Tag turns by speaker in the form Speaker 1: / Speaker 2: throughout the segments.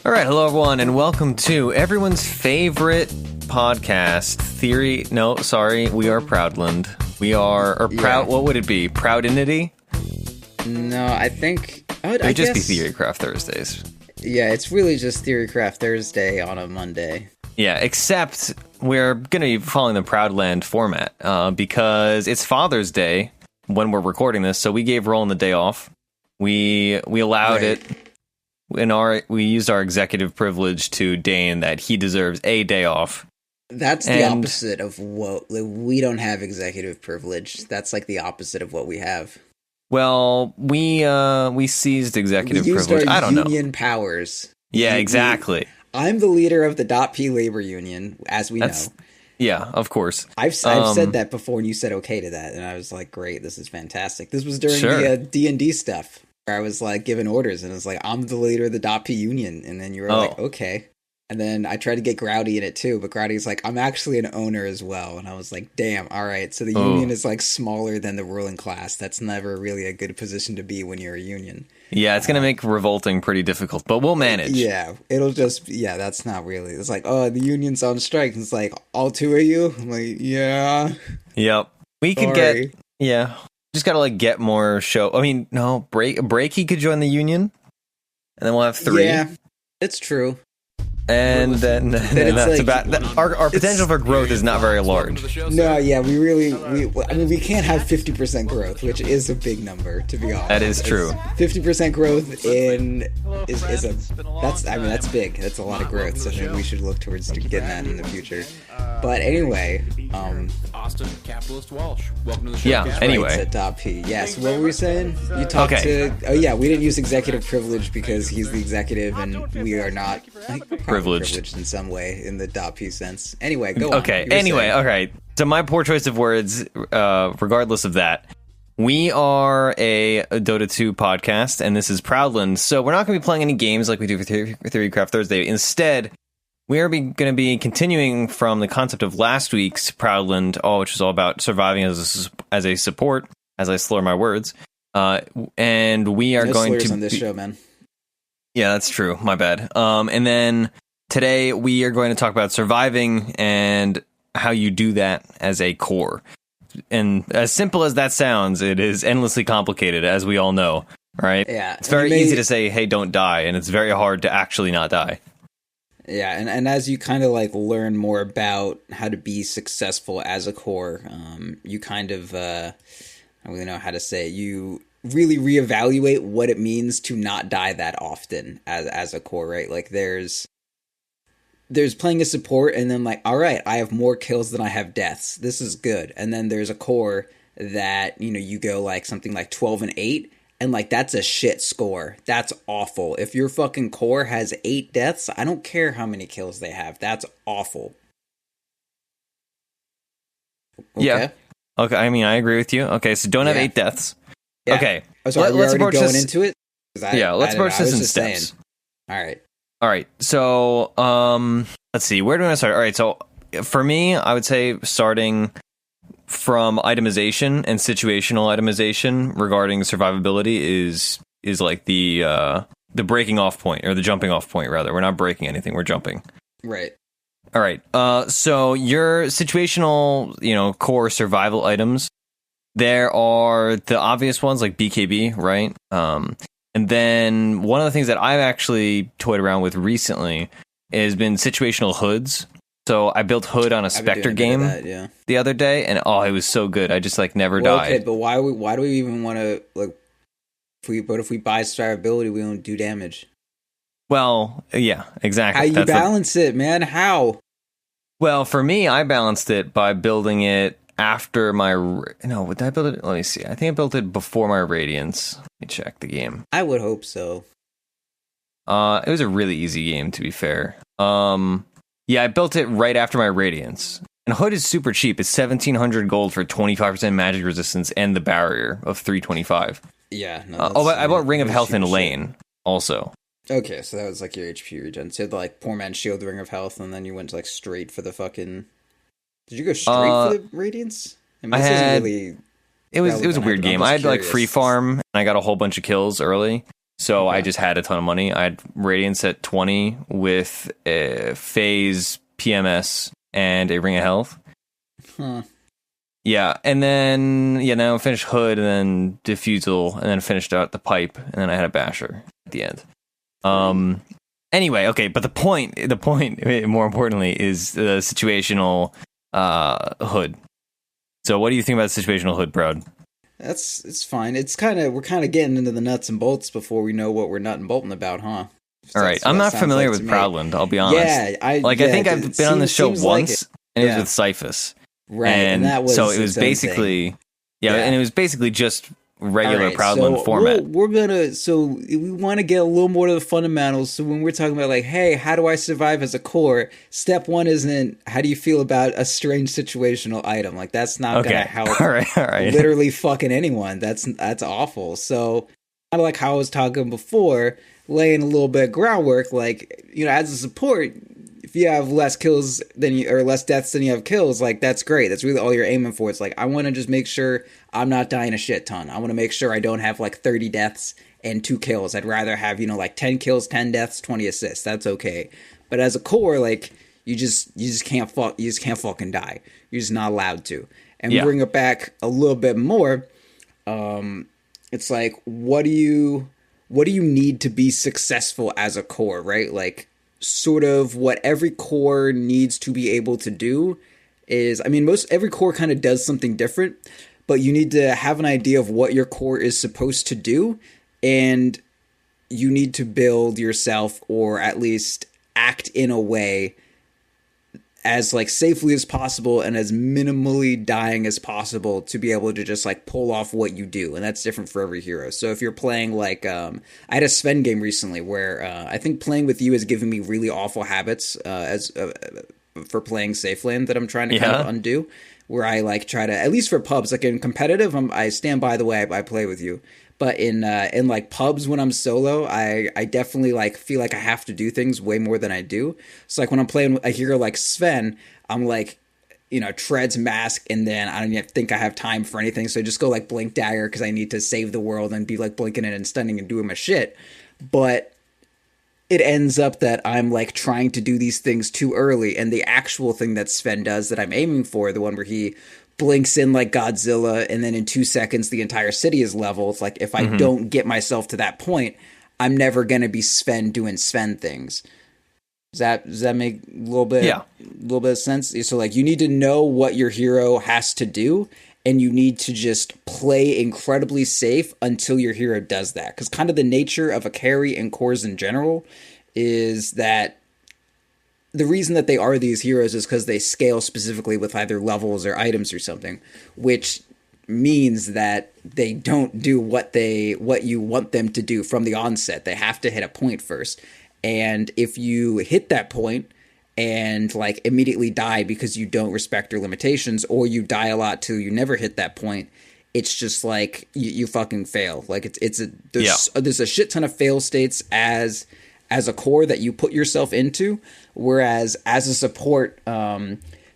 Speaker 1: All right, hello everyone, and welcome to everyone's favorite podcast, Theory. No, sorry, we are Proudland. We are, or Proud. What would it be? Proudinity?
Speaker 2: No, I think
Speaker 1: it would just be Theorycraft Thursdays.
Speaker 2: Yeah, it's really just Theorycraft Thursday on a Monday.
Speaker 1: Yeah, except we're going to be following the Proudland format because it's Father's Day when we're recording this, so we gave Roland the day off. We allowed it. We used our executive privilege to deign that he deserves a day off.
Speaker 2: That's the opposite of what we don't have executive privilege. That's like the opposite of what we have.
Speaker 1: Well, we seized executive privilege. I don't know.
Speaker 2: Union powers.
Speaker 1: Yeah, exactly.
Speaker 2: I'm the leader of the .P labor union, as we know.
Speaker 1: Yeah, of course.
Speaker 2: I've said that before, and you said okay to that, and I was like, great, this is fantastic. This was during the D&D stuff. Where I was like giving orders and it was like, I'm the leader of the .P union. And then you were like, okay. And then I tried to get Grouty in it too, but Grouty's like, I'm actually an owner as well. And I was like, damn, all right. So the union is like smaller than the ruling class. That's never really a good position to be when you're a union.
Speaker 1: Yeah, it's going to make revolting pretty difficult, but we'll manage.
Speaker 2: Yeah, that's not really. It's like, oh, the union's on strike. And it's like, all two of you? I'm like, yeah.
Speaker 1: Yep. We could get, just gotta like get more show. I mean, no, Breaky could join the union, and then we'll have 3. Yeah,
Speaker 2: it's true.
Speaker 1: And then that's about our potential for growth is not very large.
Speaker 2: No, yeah, we can't have 50% growth, which is a big number, to be honest.
Speaker 1: That is true.
Speaker 2: 50% growth that's big. That's a lot of growth. So I think we should look towards getting that in the future. But anyway,
Speaker 3: Austin Capitalist Walsh, welcome to the show.
Speaker 1: Yeah. Anyway,
Speaker 2: at Top P. Yes. What were we saying? You talked to. Oh yeah, we didn't use executive privilege because he's the exective, and we are not privileged in some way in the .P sense. Anyway, go on.
Speaker 1: Okay. Anyway, all right. So my poor choice of words, regardless of that, we are a Dota 2 podcast, and this is Proudland. So we're not going to be playing any games like we do for Theorycraft Thursday. Instead, we are going to be continuing from the concept of last week's Proudland, which was all about surviving as a support, as I slur my words. And we are going to
Speaker 2: on this show, man.
Speaker 1: Yeah, that's true. My bad. And then today we are going to talk about surviving and how you do that as a core. And as simple as that sounds, it is endlessly complicated, as we all know, right?
Speaker 2: Yeah.
Speaker 1: It's very easy to say, hey, don't die, and it's very hard to actually not die.
Speaker 2: Yeah, and as you kind of like learn more about how to be successful as a core, you kind of, I don't really know how to say it, you really reevaluate what it means to not die that often as a core, right? Like there's playing a support and then like, all right, I have more kills than I have deaths. This is good. And then there's a core that, you go like something like 12 and 8. And, like, that's a shit score. That's awful. If your fucking core has 8 deaths, I don't care how many kills they have. That's awful.
Speaker 1: Okay? Yeah. Okay, I mean, I agree with you. Okay, so don't have 8 deaths. Yeah. Okay.
Speaker 2: Oh, sorry, let's approach this into it?
Speaker 1: Let's approach this in steps.
Speaker 2: Saying.
Speaker 1: All right. So, let's see. Where do we want to start? All right, so for me, I would say starting from itemization and situational itemization regarding survivability is like the breaking off point, or the jumping off point, rather. We're not breaking anything, we're jumping.
Speaker 2: Right.
Speaker 1: All right. So your situational, core survival items, there are the obvious ones like BKB, right? And then one of the things that I've actually toyed around with recently has been situational hoods. So I built Hood on a Spectre game the other day, and it was so good. I just never died.
Speaker 2: Okay, but why do we even want to if we buy survivability, we don't do damage?
Speaker 1: Well, yeah, exactly.
Speaker 2: How you balance it, man? How?
Speaker 1: Well, for me, I balanced it by building it after my... No, did I build it? Let me see. I think I built it before my Radiance. Let me check the game.
Speaker 2: I would hope so.
Speaker 1: It was a really easy game, to be fair. Yeah, I built it right after my Radiance. And Hood is super cheap. It's 1,700 gold for 25% magic resistance and the barrier of 325.
Speaker 2: Yeah. No,
Speaker 1: I bought Ring of Health in Lane also.
Speaker 2: Okay, so that was like your HP regen. So you had the poor man's shield, Ring of Health, and then you went straight for the fucking... Did you go straight for the Radiance? I mean,
Speaker 1: I
Speaker 2: this isn't
Speaker 1: had
Speaker 2: really
Speaker 1: it was a
Speaker 2: relevant.
Speaker 1: weird
Speaker 2: I'm
Speaker 1: game.
Speaker 2: just
Speaker 1: I had like
Speaker 2: curious.
Speaker 1: free farm and I got a whole bunch of kills early. So I
Speaker 2: Okay.
Speaker 1: just had a ton of money. I had Radiance at 20 with a Phase, PMS, and a Ring of Health.
Speaker 2: Huh.
Speaker 1: Yeah, and then now I finished Hood and then Diffusal and then finished out the Pipe and then I had a Basher at the end. Anyway, okay, but the point more importantly is the situational Hood. So what do you think about situational Hood, Proud?
Speaker 2: It's fine. We're kind of getting into the nuts and bolts before we know what we're nut and bolting about, huh?
Speaker 1: All right,
Speaker 2: That's
Speaker 1: I'm
Speaker 2: what it
Speaker 1: not
Speaker 2: sounds
Speaker 1: familiar
Speaker 2: like
Speaker 1: with
Speaker 2: to me.
Speaker 1: Proudland, I'll be honest.
Speaker 2: Yeah, I
Speaker 1: think I've been on this show
Speaker 2: seems like
Speaker 1: once,
Speaker 2: it.
Speaker 1: and it
Speaker 2: Yeah.
Speaker 1: was with Cyphus.
Speaker 2: Right, and that was
Speaker 1: so it was
Speaker 2: its own thing.
Speaker 1: basically
Speaker 2: Yeah.
Speaker 1: and it was basically just regular
Speaker 2: All right,
Speaker 1: Proudland
Speaker 2: so
Speaker 1: format.
Speaker 2: we want to get a little more to the fundamentals. So when we're talking about like, hey, how do I survive as a core? Step one isn't how do you feel about a strange situational item? Like that's not gonna help.
Speaker 1: all right.
Speaker 2: Literally fucking anyone. That's awful. So kind of like how I was talking before, laying a little bit of groundwork. Like as a support, if you have less kills than you or less deaths than you have kills, like that's great. That's really all you're aiming for. It's like I want to just make sure I'm not dying a shit ton. I want to make sure I don't have like 30 deaths and 2 kills. I'd rather have like 10 kills, 10 deaths, 20 assists. That's okay. But as a core, like you just can't fucking die. You're just not allowed to. And bring it back a little bit more. It's like what do you need to be successful as a core, right? Like sort of what every core needs to be able to do is, I mean, every core kind of does something different, but you need to have an idea of what your core is supposed to do, and you need to build yourself or at least act in a way as like safely as possible and as minimally dying as possible to be able to just like pull off what you do. And that's different for every hero. So if you're playing like I had a Sven game recently where I think playing with you has given me really awful habits for playing safe lane that I'm trying to kind of undo, where I like try to, at least for pubs, like in competitive, I stand by the way I play with you. But in like pubs when I'm solo, I definitely like feel like I have to do things way more than I do. So like when I'm playing a hero like Sven, I'm like, treads mask, and then I don't even think I have time for anything. So I just go like blink dagger because I need to save the world and be like blinking it and stunning and doing my shit. But it ends up that I'm like trying to do these things too early, and the actual thing that Sven does that I'm aiming for, the one where he blinks in like Godzilla and then in 2 seconds the entire city is level. It's like if I don't get myself to that point, I'm never gonna be Sven doing Sven things. Does that make a little bit of sense? So like you need to know what your hero has to do, and you need to just play incredibly safe until your hero does that. Because kind of the nature of a carry and cores in general is that the reason that they are these heroes is because they scale specifically with either levels or items or something, which means that they don't do what you want them to do from the onset. They have to hit a point first. And if you hit that point and like immediately die because you don't respect your limitations, or you die a lot till you never hit that point, it's just like you fucking fail. Like there's a shit ton of fail states as a core that you put yourself into, whereas as a support,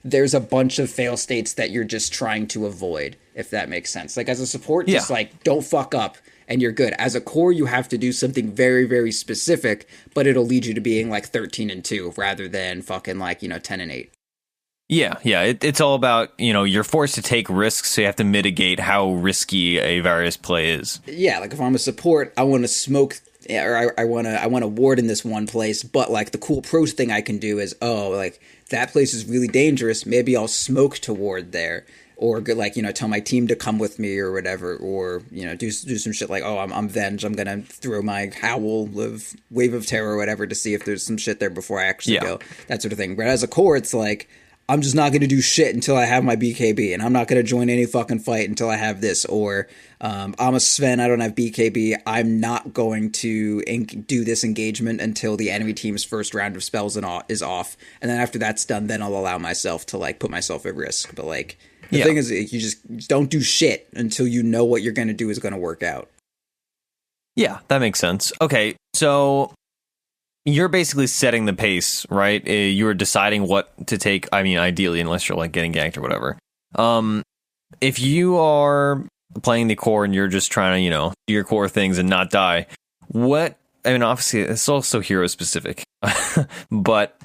Speaker 2: there's a bunch of fail states that you're just trying to avoid, if that makes sense. Like as a support, just like don't fuck up and you're good. As a core, you have to do something very, very specific, but it'll lead you to being like 13-2 rather than fucking like 10-8.
Speaker 1: Yeah. It's all about, you're forced to take risks, so you have to mitigate how risky a various play is.
Speaker 2: Yeah, like if I'm a support, I want to smoke, or I want to ward in this one place, but like the cool pros thing I can do is, like that place is really dangerous, maybe I'll smoke to ward there, or like tell my team to come with me or whatever, or do some shit like, I'm Venge, I'm gonna throw my howl of wave of terror or whatever to see if there's some shit there before I actually go, that sort of thing. But as a core, it's like I'm just not going to do shit until I have my BKB, and I'm not going to join any fucking fight until I have this, or I'm a Sven, I don't have BKB, I'm not going to do this engagement until the enemy team's first round of spells is off, and then after that's done, then I'll allow myself to like put myself at risk. But like the thing is, you just don't do shit until you know what you're going to do is going to work out.
Speaker 1: Yeah, that makes sense. Okay, so you're basically setting the pace, right? You're deciding what to take. I mean, ideally, unless you're like getting ganked or whatever. If you are playing the core and you're just trying to, do your core things and not die, obviously, it's also hero specific, but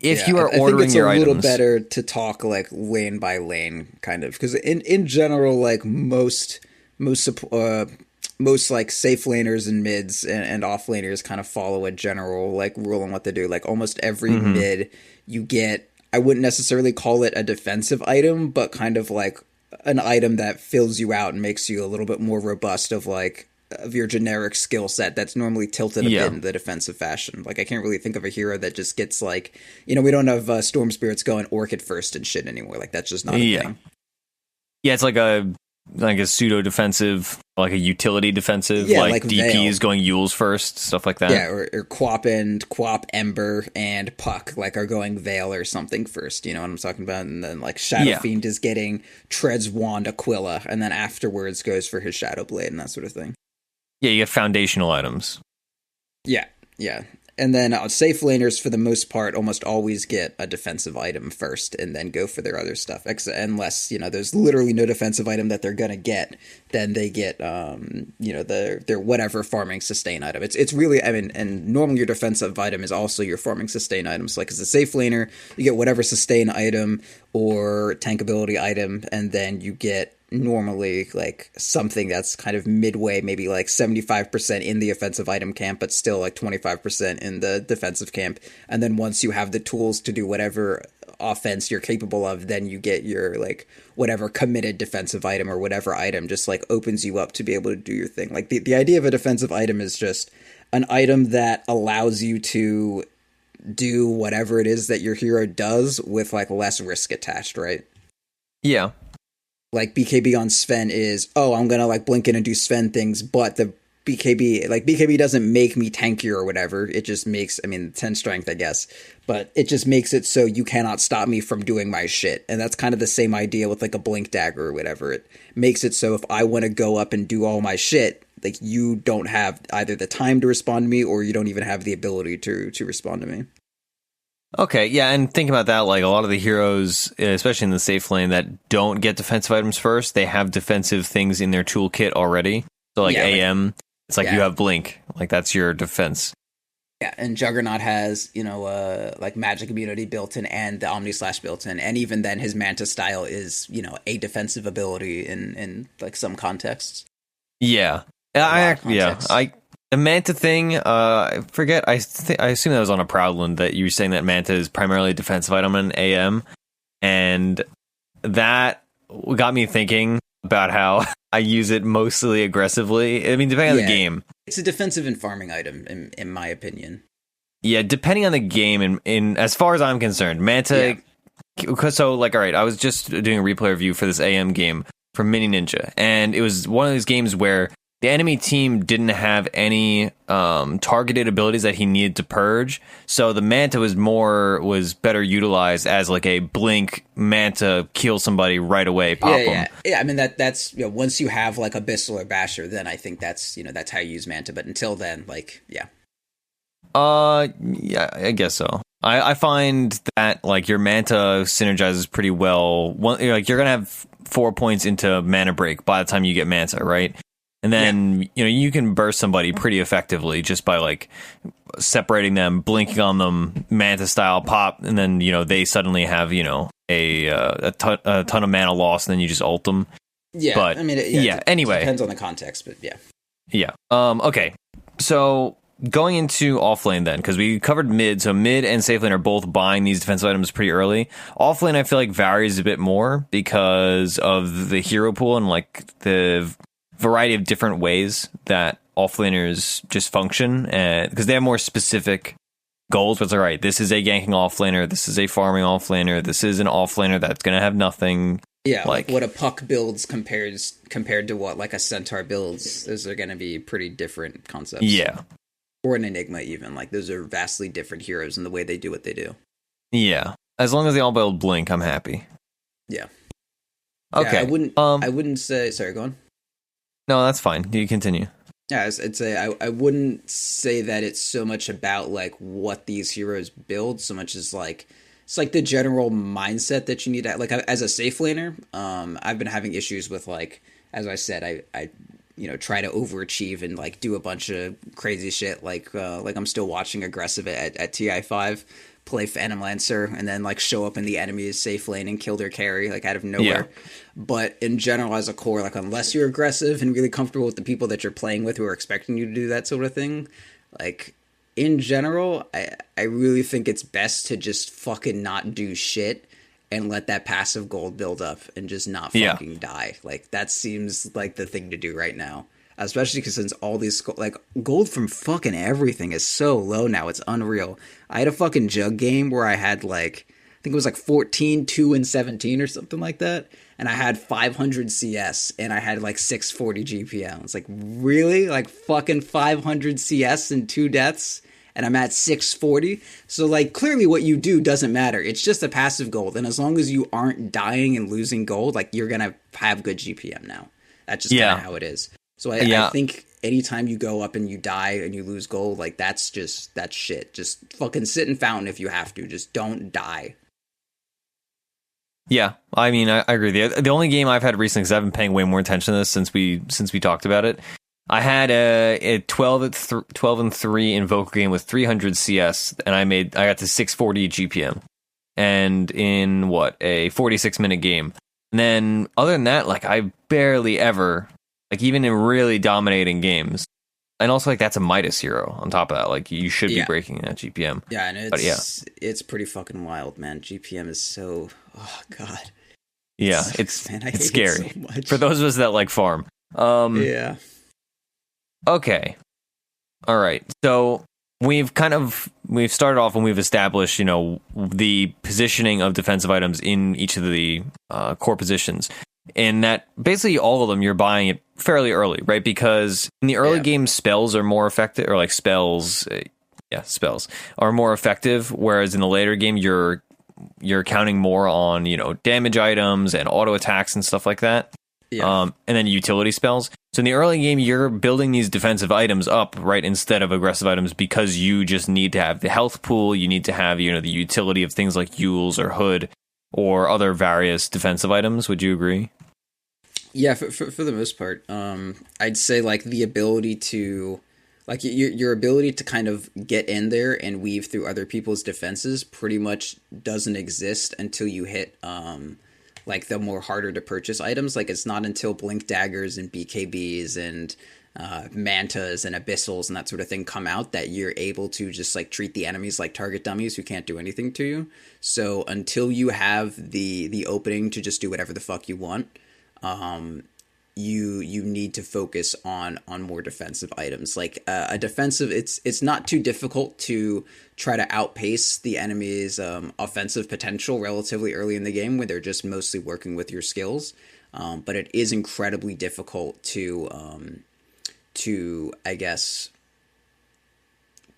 Speaker 1: if you are ordering your items,
Speaker 2: I think it's a little better to talk like lane by lane, kind of, because in general, like most like safe laners and mids and off laners kind of follow a general like rule on what to do. Like almost every mid you get, I wouldn't necessarily call it a defensive item, but kind of like an item that fills you out and makes you a little bit more robust of your generic skill set that's normally tilted a bit in the defensive fashion. Like I can't really think of a hero that just gets like, we don't have Storm Spirits going Orchid first and shit anymore. Like that's just not a thing. Yeah,
Speaker 1: it's like a pseudo defensive, like a utility defensive, like DPs Veil. Going Yules first, stuff like that.
Speaker 2: Yeah, or Quap, Ember, and Puck like are going Veil or something first. You know what I'm talking about? And then like Shadow Fiend is getting Tread's Wand, Aquila, and then afterwards goes for his Shadow Blade and that sort of thing.
Speaker 1: Yeah, you get foundational items.
Speaker 2: Yeah. And then safe laners, for the most part, almost always get a defensive item first and then go for their other stuff. Unless, there's literally no defensive item that they're going to get, then they get, their whatever farming sustain item. It's really, and normally your defensive item is also your farming sustain item. So, like, as a safe laner, you get whatever sustain item or tank ability item, and then you get normally like something that's kind of midway, maybe like 75% in the offensive item camp, but still like 25% in the defensive camp. And then once you have the tools to do whatever offense you're capable of, then you get your like whatever committed defensive item or whatever item just like opens you up to be able to do your thing. Like the idea of a defensive item is just an item that allows you to do whatever it is that your hero does with like less risk attached, right?
Speaker 1: Yeah.
Speaker 2: Like BKB on Sven is, I'm gonna like blink in and do Sven things, but the BKB doesn't make me tankier or whatever. It just makes, 10 strength, I guess, but it just makes it so you cannot stop me from doing my shit. And that's kind of the same idea with like a blink dagger or whatever. It makes it so if I want to go up and do all my shit, like you don't have either the time to respond to me or you don't even have the ability to respond to me.
Speaker 1: Okay, yeah, and think about that, like a lot of the heroes, especially in the safe lane, that don't get defensive items first, they have defensive things in their toolkit already. So like AM, it's like you have Blink, like that's your defense.
Speaker 2: Yeah, and Juggernaut has, like magic immunity built in and the Omni Slash built in, and even then his Manta style is, a defensive ability in like some contexts.
Speaker 1: Yeah. The Manta thing, I forget, I assume that was on a Proudland that you were saying that Manta is primarily a defensive item in AM, and that got me thinking about how I use it mostly aggressively. Depending on the game.
Speaker 2: It's a defensive and farming item, in my opinion.
Speaker 1: Yeah, depending on the game, in as far as I'm concerned, Manta... Yeah. So, like, all right, I was just doing a replay review for this AM game for Mini Ninja, and it was one of those games where the enemy team didn't have any targeted abilities that he needed to purge, so the Manta was better utilized as like a blink Manta, kill somebody right away, pop them.
Speaker 2: Yeah. That's once you have like Abyssal or Basher, then I think that's that's how you use Manta. But until then, yeah,
Speaker 1: I guess so. I find that like your Manta synergizes pretty well. Like you're gonna have 4 points into mana break by the time you get Manta, right? And then, you can burst somebody pretty effectively just by, like, separating them, blinking on them, Manta style pop, and then, they suddenly have, a ton of mana loss, and then you just ult them.
Speaker 2: Yeah,
Speaker 1: but, anyway.
Speaker 2: It depends on the context, but yeah.
Speaker 1: Yeah. Okay. So, going into offlane then, because we covered mid, so mid and safe lane are both buying these defensive items pretty early. Offlane, I feel like, varies a bit more because of the hero pool and, like, the variety of different ways that offlaners just function, because they have more specific goals. But it's all right, this is a ganking offlaner, this is a farming offlaner, this is an offlaner that's going to have nothing.
Speaker 2: Yeah, like what a Puck builds compared to what like a Centaur builds. Those are going to be pretty different concepts.
Speaker 1: Yeah.
Speaker 2: Or an Enigma even. Like those are vastly different heroes in the way they do what they do.
Speaker 1: Yeah. As long as they all build Blink, I'm happy.
Speaker 2: Yeah.
Speaker 1: Okay.
Speaker 2: Yeah, I wouldn't say... Sorry, go on.
Speaker 1: No, that's fine. You continue.
Speaker 2: Yeah, I wouldn't say that it's so much about like what these heroes build, so much as like it's like the general mindset that you need to, like as a safe laner. I've been having issues with, like, as I said, I try to overachieve and like do a bunch of crazy shit, like I'm still watching aggressive at TI5 play Phantom Lancer and then like show up in the enemy's safe lane and kill their carry like out of nowhere. Yeah. But in general, as a core, like unless you're aggressive and really comfortable with the people that you're playing with who are expecting you to do that sort of thing, like in general, I really think it's best to just fucking not do shit and let that passive gold build up and just not fucking die. Like that seems like the thing to do right now. Especially because since all these, like, gold from fucking everything is so low now, it's unreal. I had a fucking jug game where I had, like, I think it was like 14, 2, and 17 or something like that. And I had 500 CS and I had like 640 GPM. It's like, really? Like fucking 500 CS and 2 deaths? And I'm at 640? So, like, clearly what you do doesn't matter. It's just a passive gold. And as long as you aren't dying and losing gold, like, you're going to have good GPM now. That's just kind of how it is. So I think anytime you go up and you die and you lose gold, like that's shit. Just fucking sit in fountain if you have to. Just don't die.
Speaker 1: Yeah, I mean, I agree with you. The only game I've had recently, because I've been paying way more attention to this since we talked about it, I had a 12-3 Invoker game with 300 CS, and I got to 640 GPM, and in a 46-minute game. And then other than that, like I barely ever. Like, even in really dominating games. And also, like, that's a Midas hero on top of that. Like, you should be breaking that GPM.
Speaker 2: Yeah, and it's pretty fucking wild, man. GPM is so... Oh, God.
Speaker 1: Yeah, it's scary. It so much. For those of us that like farm.
Speaker 2: Yeah.
Speaker 1: Okay. All right. So, we've started off and we've established, the positioning of defensive items in each of the core positions. And that basically all of them you're buying it fairly early, right? Because in the early game, spells are more effective, or like spells are more effective. Whereas in the later game, you're counting more on damage items and auto attacks and stuff like that. Yeah. And then utility spells. So in the early game, you're building these defensive items up, right, instead of aggressive items, because you just need to have the health pool. You need to have the utility of things like Yules or Hood. Or other various defensive items. Would you agree?
Speaker 2: Yeah, for the most part. I'd say like the ability to, like your ability to kind of get in there and weave through other people's defenses pretty much doesn't exist until you hit like the more harder to purchase items. Like it's not until Blink Daggers and BKBs and Mantas and Abyssals and that sort of thing come out that you're able to just like treat the enemies like target dummies who can't do anything to you. So until you have the opening to just do whatever the fuck you want, you need to focus on more defensive items. Like a defensive, it's not too difficult to try to outpace the enemy's offensive potential relatively early in the game when they're just mostly working with your skills. But it is incredibly difficult to I guess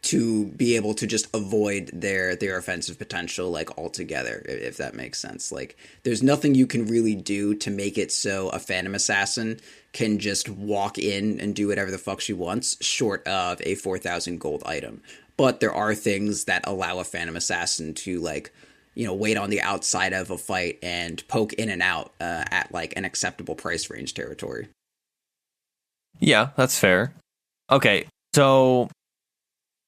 Speaker 2: to be able to just avoid their offensive potential like altogether, if that makes sense. Like there's nothing you can really do to make it so a Phantom Assassin can just walk in and do whatever the fuck she wants short of a 4,000 gold item. But there are things that allow a Phantom Assassin to like wait on the outside of a fight and poke in and out at like an acceptable price range territory.
Speaker 1: Yeah, that's fair. Okay, so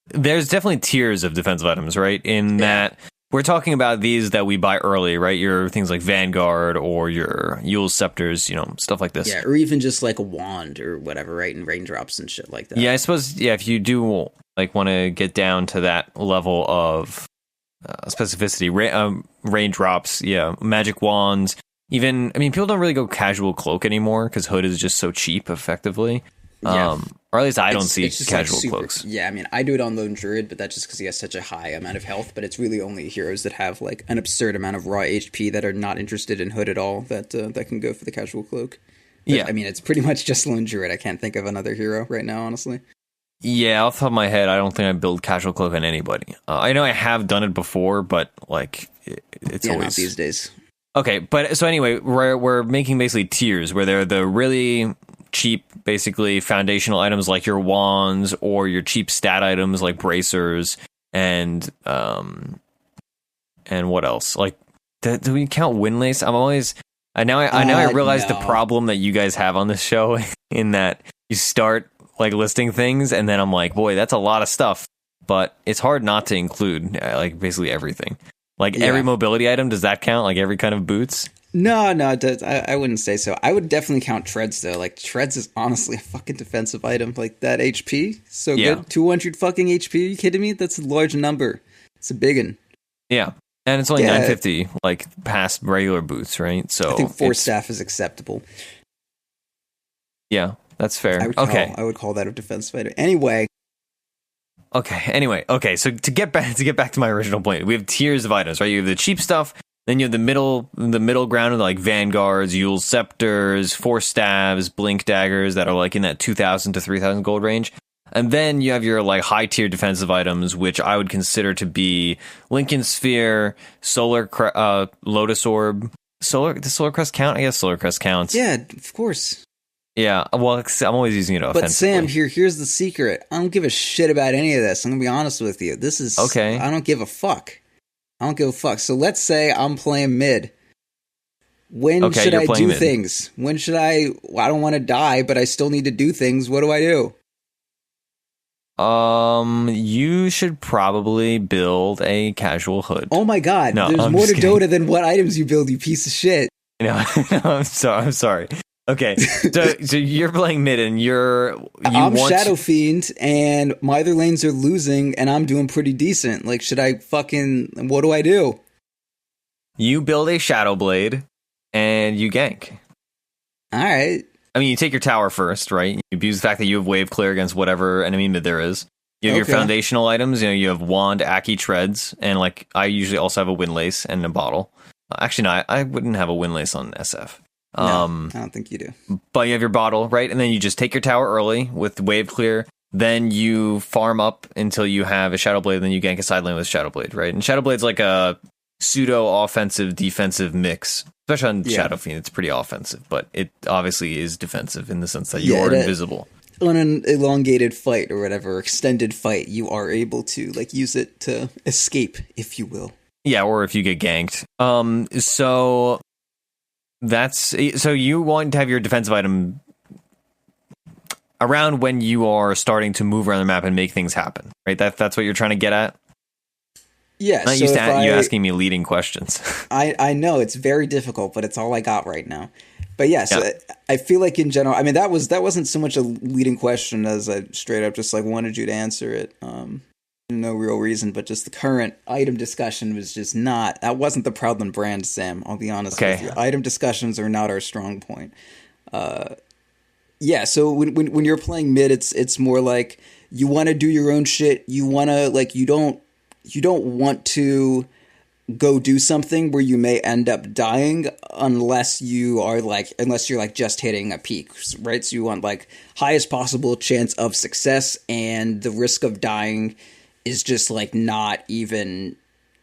Speaker 1: there's definitely tiers of defensive items, right? In that we're talking about these that we buy early, right? Your things like Vanguard or your Yule's Scepters, stuff like this.
Speaker 2: Yeah, or even just like a wand or whatever, right? And raindrops and shit like that.
Speaker 1: Yeah, I suppose, if you do like want to get down to that level of specificity, raindrops, magic wands. Even, people don't really go casual cloak anymore because Hood is just so cheap, effectively. Or at least I don't see casual cloaks.
Speaker 2: Yeah, I do it on Lone Druid, but that's just because he has such a high amount of health. But it's really only heroes that have like an absurd amount of raw HP that are not interested in Hood at all that can go for the casual cloak. But, it's pretty much just Lone Druid. I can't think of another hero right now, honestly.
Speaker 1: Yeah, off the top of my head, I don't think I build casual cloak on anybody. I know I have done it before, but like it's always
Speaker 2: not these days.
Speaker 1: Okay, but so anyway, we're making basically tiers where they're the really cheap, basically foundational items like your wands or your cheap stat items like bracers and what else? Like, do we count windlace? I realize the problem that you guys have on this show in that you start like listing things and then I'm like, boy, that's a lot of stuff, but it's hard not to include like basically everything. Like every mobility item, does that count? Like every kind of boots?
Speaker 2: No, I wouldn't say so. I would definitely count treads though. Like treads is honestly a fucking defensive item. Like that HP, so good. 200 fucking HP. Are you kidding me? That's a large number. It's a big one.
Speaker 1: Yeah, and it's only 950, like past regular boots, right? So
Speaker 2: I think 4 staff is acceptable.
Speaker 1: Yeah, that's fair.
Speaker 2: I would call that a defensive item. Anyway.
Speaker 1: Okay. So to get back to my original point, we have tiers of items, right? You have the cheap stuff. Then you have the middle ground of like vanguards, Yule scepters, 4 staves, blink daggers that are like in that 2,000 to 3,000 gold range. And then you have your like high tier defensive items, which I would consider to be Lincoln Sphere, Lotus Orb. Does Solar Crest count? I guess Solar Crest counts.
Speaker 2: Yeah, of course.
Speaker 1: Yeah, well, I'm always using it offensively.
Speaker 2: But Sam, here's the secret. I don't give a shit about any of this. I'm gonna be honest with you. This is
Speaker 1: okay.
Speaker 2: I don't give a fuck. So let's say I'm playing mid. When should I do things? When should I don't want to die, but I still need to do things. What do I do?
Speaker 1: You should probably build a casual hood.
Speaker 2: Oh my god, there's more to Dota than what items you build, you piece of shit.
Speaker 1: No, I'm sorry. Okay, so you're playing mid and I'm
Speaker 2: Shadow Fiend and my other lanes are losing and I'm doing pretty decent. Like, what do I do?
Speaker 1: You build a Shadow Blade and you gank.
Speaker 2: Alright.
Speaker 1: I mean, you take your tower first, right? You abuse the fact that you have wave clear against whatever enemy mid there is. You have your foundational items, you have wand, Aki, treads, and like I usually also have a windlace and a bottle. Actually, no, I wouldn't have a windlace on SF.
Speaker 2: No, I don't think you do.
Speaker 1: But you have your bottle, right? And then you just take your tower early with wave clear. Then you farm up until you have a Shadow Blade. Then you gank a side lane with Shadow Blade, right? And Shadow Blade's like a pseudo offensive defensive mix, especially on Shadow Fiend. It's pretty offensive, but it obviously is defensive in the sense that you are invisible.
Speaker 2: On an elongated fight or whatever, extended fight, you are able to like use it to escape, if you will.
Speaker 1: Yeah, or if you get ganked. So you want to have your defensive item around when you are starting to move around the map and make things happen, right? That's what you're trying to get at?
Speaker 2: Yeah.
Speaker 1: I'm not used to you asking me leading questions.
Speaker 2: I know, it's very difficult, but it's all I got right now. But yeah, so I feel like in general, I mean, that wasn't so much a leading question as I straight up just like wanted you to answer it. No real reason, but just the current item discussion was just that wasn't the Proudland brand, Sam. I'll be honest with you. Item discussions are not our strong point. So when you're playing mid, it's more like you want to do your own shit. You want to like you don't want to go do something where you may end up dying unless you're like just hitting a peak, right? So you want like highest possible chance of success, and the risk of dying is just like not even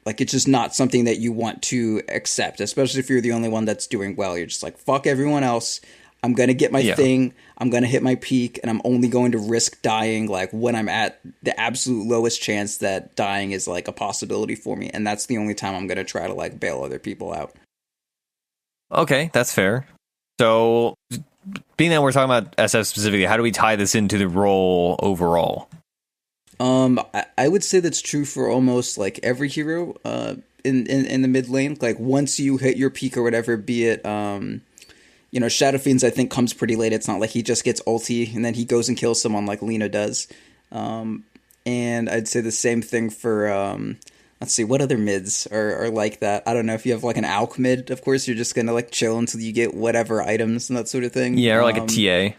Speaker 2: like it's just not something that you want to accept, especially if you're the only one that's doing well. You're just like, fuck everyone else. I'm going to get my thing. I'm going to hit my peak, and I'm only going to risk dying like when I'm at the absolute lowest chance that dying is like a possibility for me. And that's the only time I'm going to try to like bail other people out.
Speaker 1: Okay, that's fair. So being that we're talking about SF specifically, how do we tie this into the role overall?
Speaker 2: I would say that's true for almost like every hero in the mid lane. Like once you hit your peak or whatever, be it Shadow Fiends I think comes pretty late. It's not like he just gets ulti and then he goes and kills someone like Lena does. And I'd say the same thing for let's see, what other mids are like that? I don't know, if you have like an Alch mid, of course you're just gonna like chill until you get whatever items and that sort of thing.
Speaker 1: Yeah, or like a TA.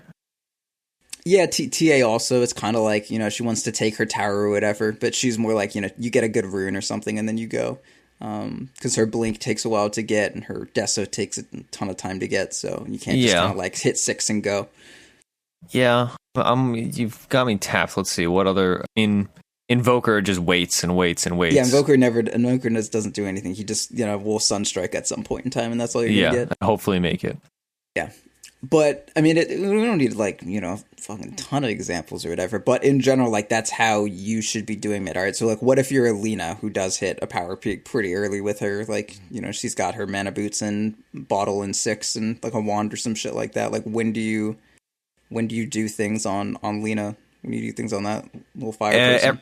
Speaker 2: Yeah, TA also, it's kind of like, she wants to take her tower or whatever, but she's more like, you get a good rune or something and then you go. Because her blink takes a while to get and her deso takes a ton of time to get, so you can't just kind of like hit 6 and go. Yeah,
Speaker 1: you've got me tapped. Let's see, what other... Invoker just waits and waits and waits.
Speaker 2: Yeah, Invoker doesn't do anything. He just, will Sunstrike at some point in time and that's all you're going to get.
Speaker 1: Yeah, hopefully make it.
Speaker 2: Yeah. But I mean, we don't need like fucking ton of examples or whatever. But in general, like that's how you should be doing it. All right. So like, what if you're a Lena who does hit a power peak pretty early with her? Like she's got her mana boots and bottle and 6 and like a wand or some shit like that. Like when do you do things on Lena? When do you do things on that little fire person?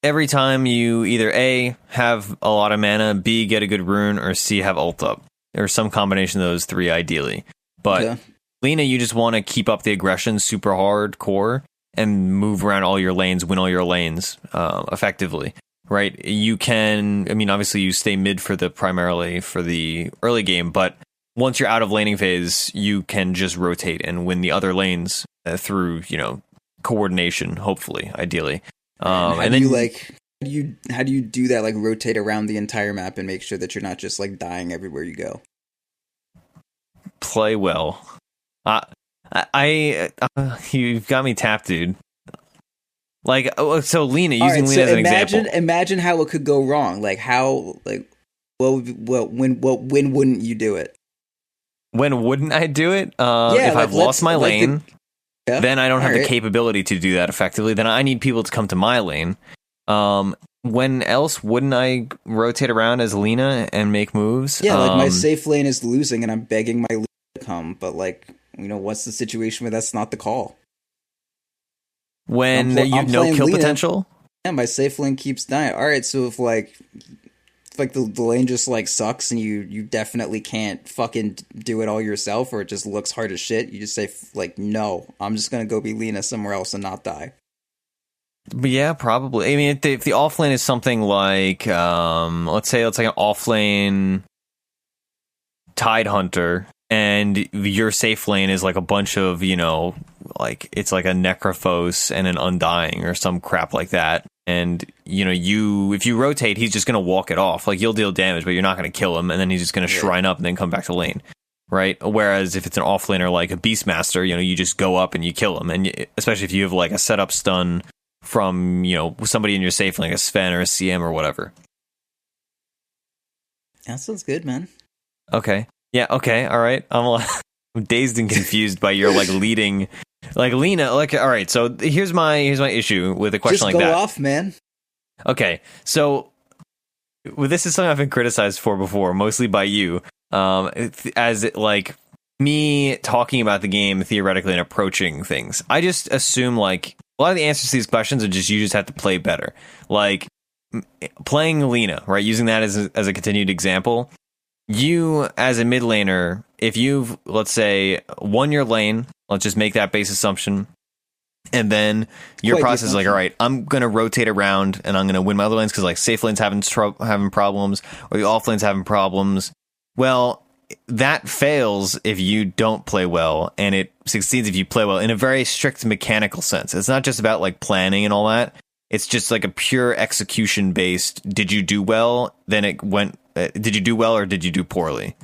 Speaker 1: Every time you either A, have a lot of mana, B, get a good rune, or C, have ult up. Or some combination of those three, ideally. But Lena, you just want to keep up the aggression super hardcore and move around all your lanes, win all your lanes effectively, right? You can, I mean, obviously you stay mid primarily for the early game, but once you're out of laning phase, you can just rotate and win the other lanes through, coordination, hopefully, ideally.
Speaker 2: And then how do you do that? Like rotate around the entire map and make sure that you're not just like dying everywhere you go.
Speaker 1: Play well. You've got me tapped, dude. Like, so Lena, using Lena as an example.
Speaker 2: Imagine how it could go wrong. Like how, like, when wouldn't you do it?
Speaker 1: When wouldn't I do it? If I've lost my lane, then I don't have the capability to do that effectively. Then I need people to come to my lane. When else wouldn't I rotate around as Lena and make moves?
Speaker 2: Yeah, like my safe lane is losing and I'm begging my Lena to come, but like, what's the situation where that's not the call?
Speaker 1: When you have no kill Lena, potential?
Speaker 2: Yeah, my safe lane keeps dying. Alright, so if the lane just like sucks and you definitely can't fucking do it all yourself, or it just looks hard as shit, you just say like, no, I'm just gonna go be Lena somewhere else and not die.
Speaker 1: But yeah, probably. I mean, if the offlane is something like, let's say it's like an offlane Tide Hunter, and your safe lane is like a bunch of, like it's like a Necrophos and an Undying or some crap like that. And, if you rotate, he's just going to walk it off. Like, you'll deal damage, but you're not going to kill him, and then he's just going to shrine up and then come back to lane. Right? Whereas if it's an offlaner like a Beastmaster, you just go up and you kill him. And especially if you have like a setup stun from, somebody in your safe lane, like a Sven or a CM or whatever.
Speaker 2: That sounds good, man.
Speaker 1: Okay. Yeah, okay, all right. I'm dazed and confused by your like leading, like Lena. Like, all right. So here's my issue with a question like that.
Speaker 2: Just go off, man.
Speaker 1: Okay, so this is something I've been criticized for before, mostly by you, as like me talking about the game theoretically and approaching things. I just assume like a lot of the answers to these questions are just you just have to play better. Like playing Lena, right? Using that as a continued example. You, as a mid laner, if you've, let's say, won your lane, let's just make that base assumption, and then your process is like, all right, I'm going to rotate around, and I'm going to win my other lanes, because like safe lane's having problems, or the off lane's having problems. Well, that fails if you don't play well, and it succeeds if you play well, in a very strict mechanical sense. It's not just about like planning and all that. It's just like a pure execution based, did you do well? Then it went, did you do well or did you do poorly?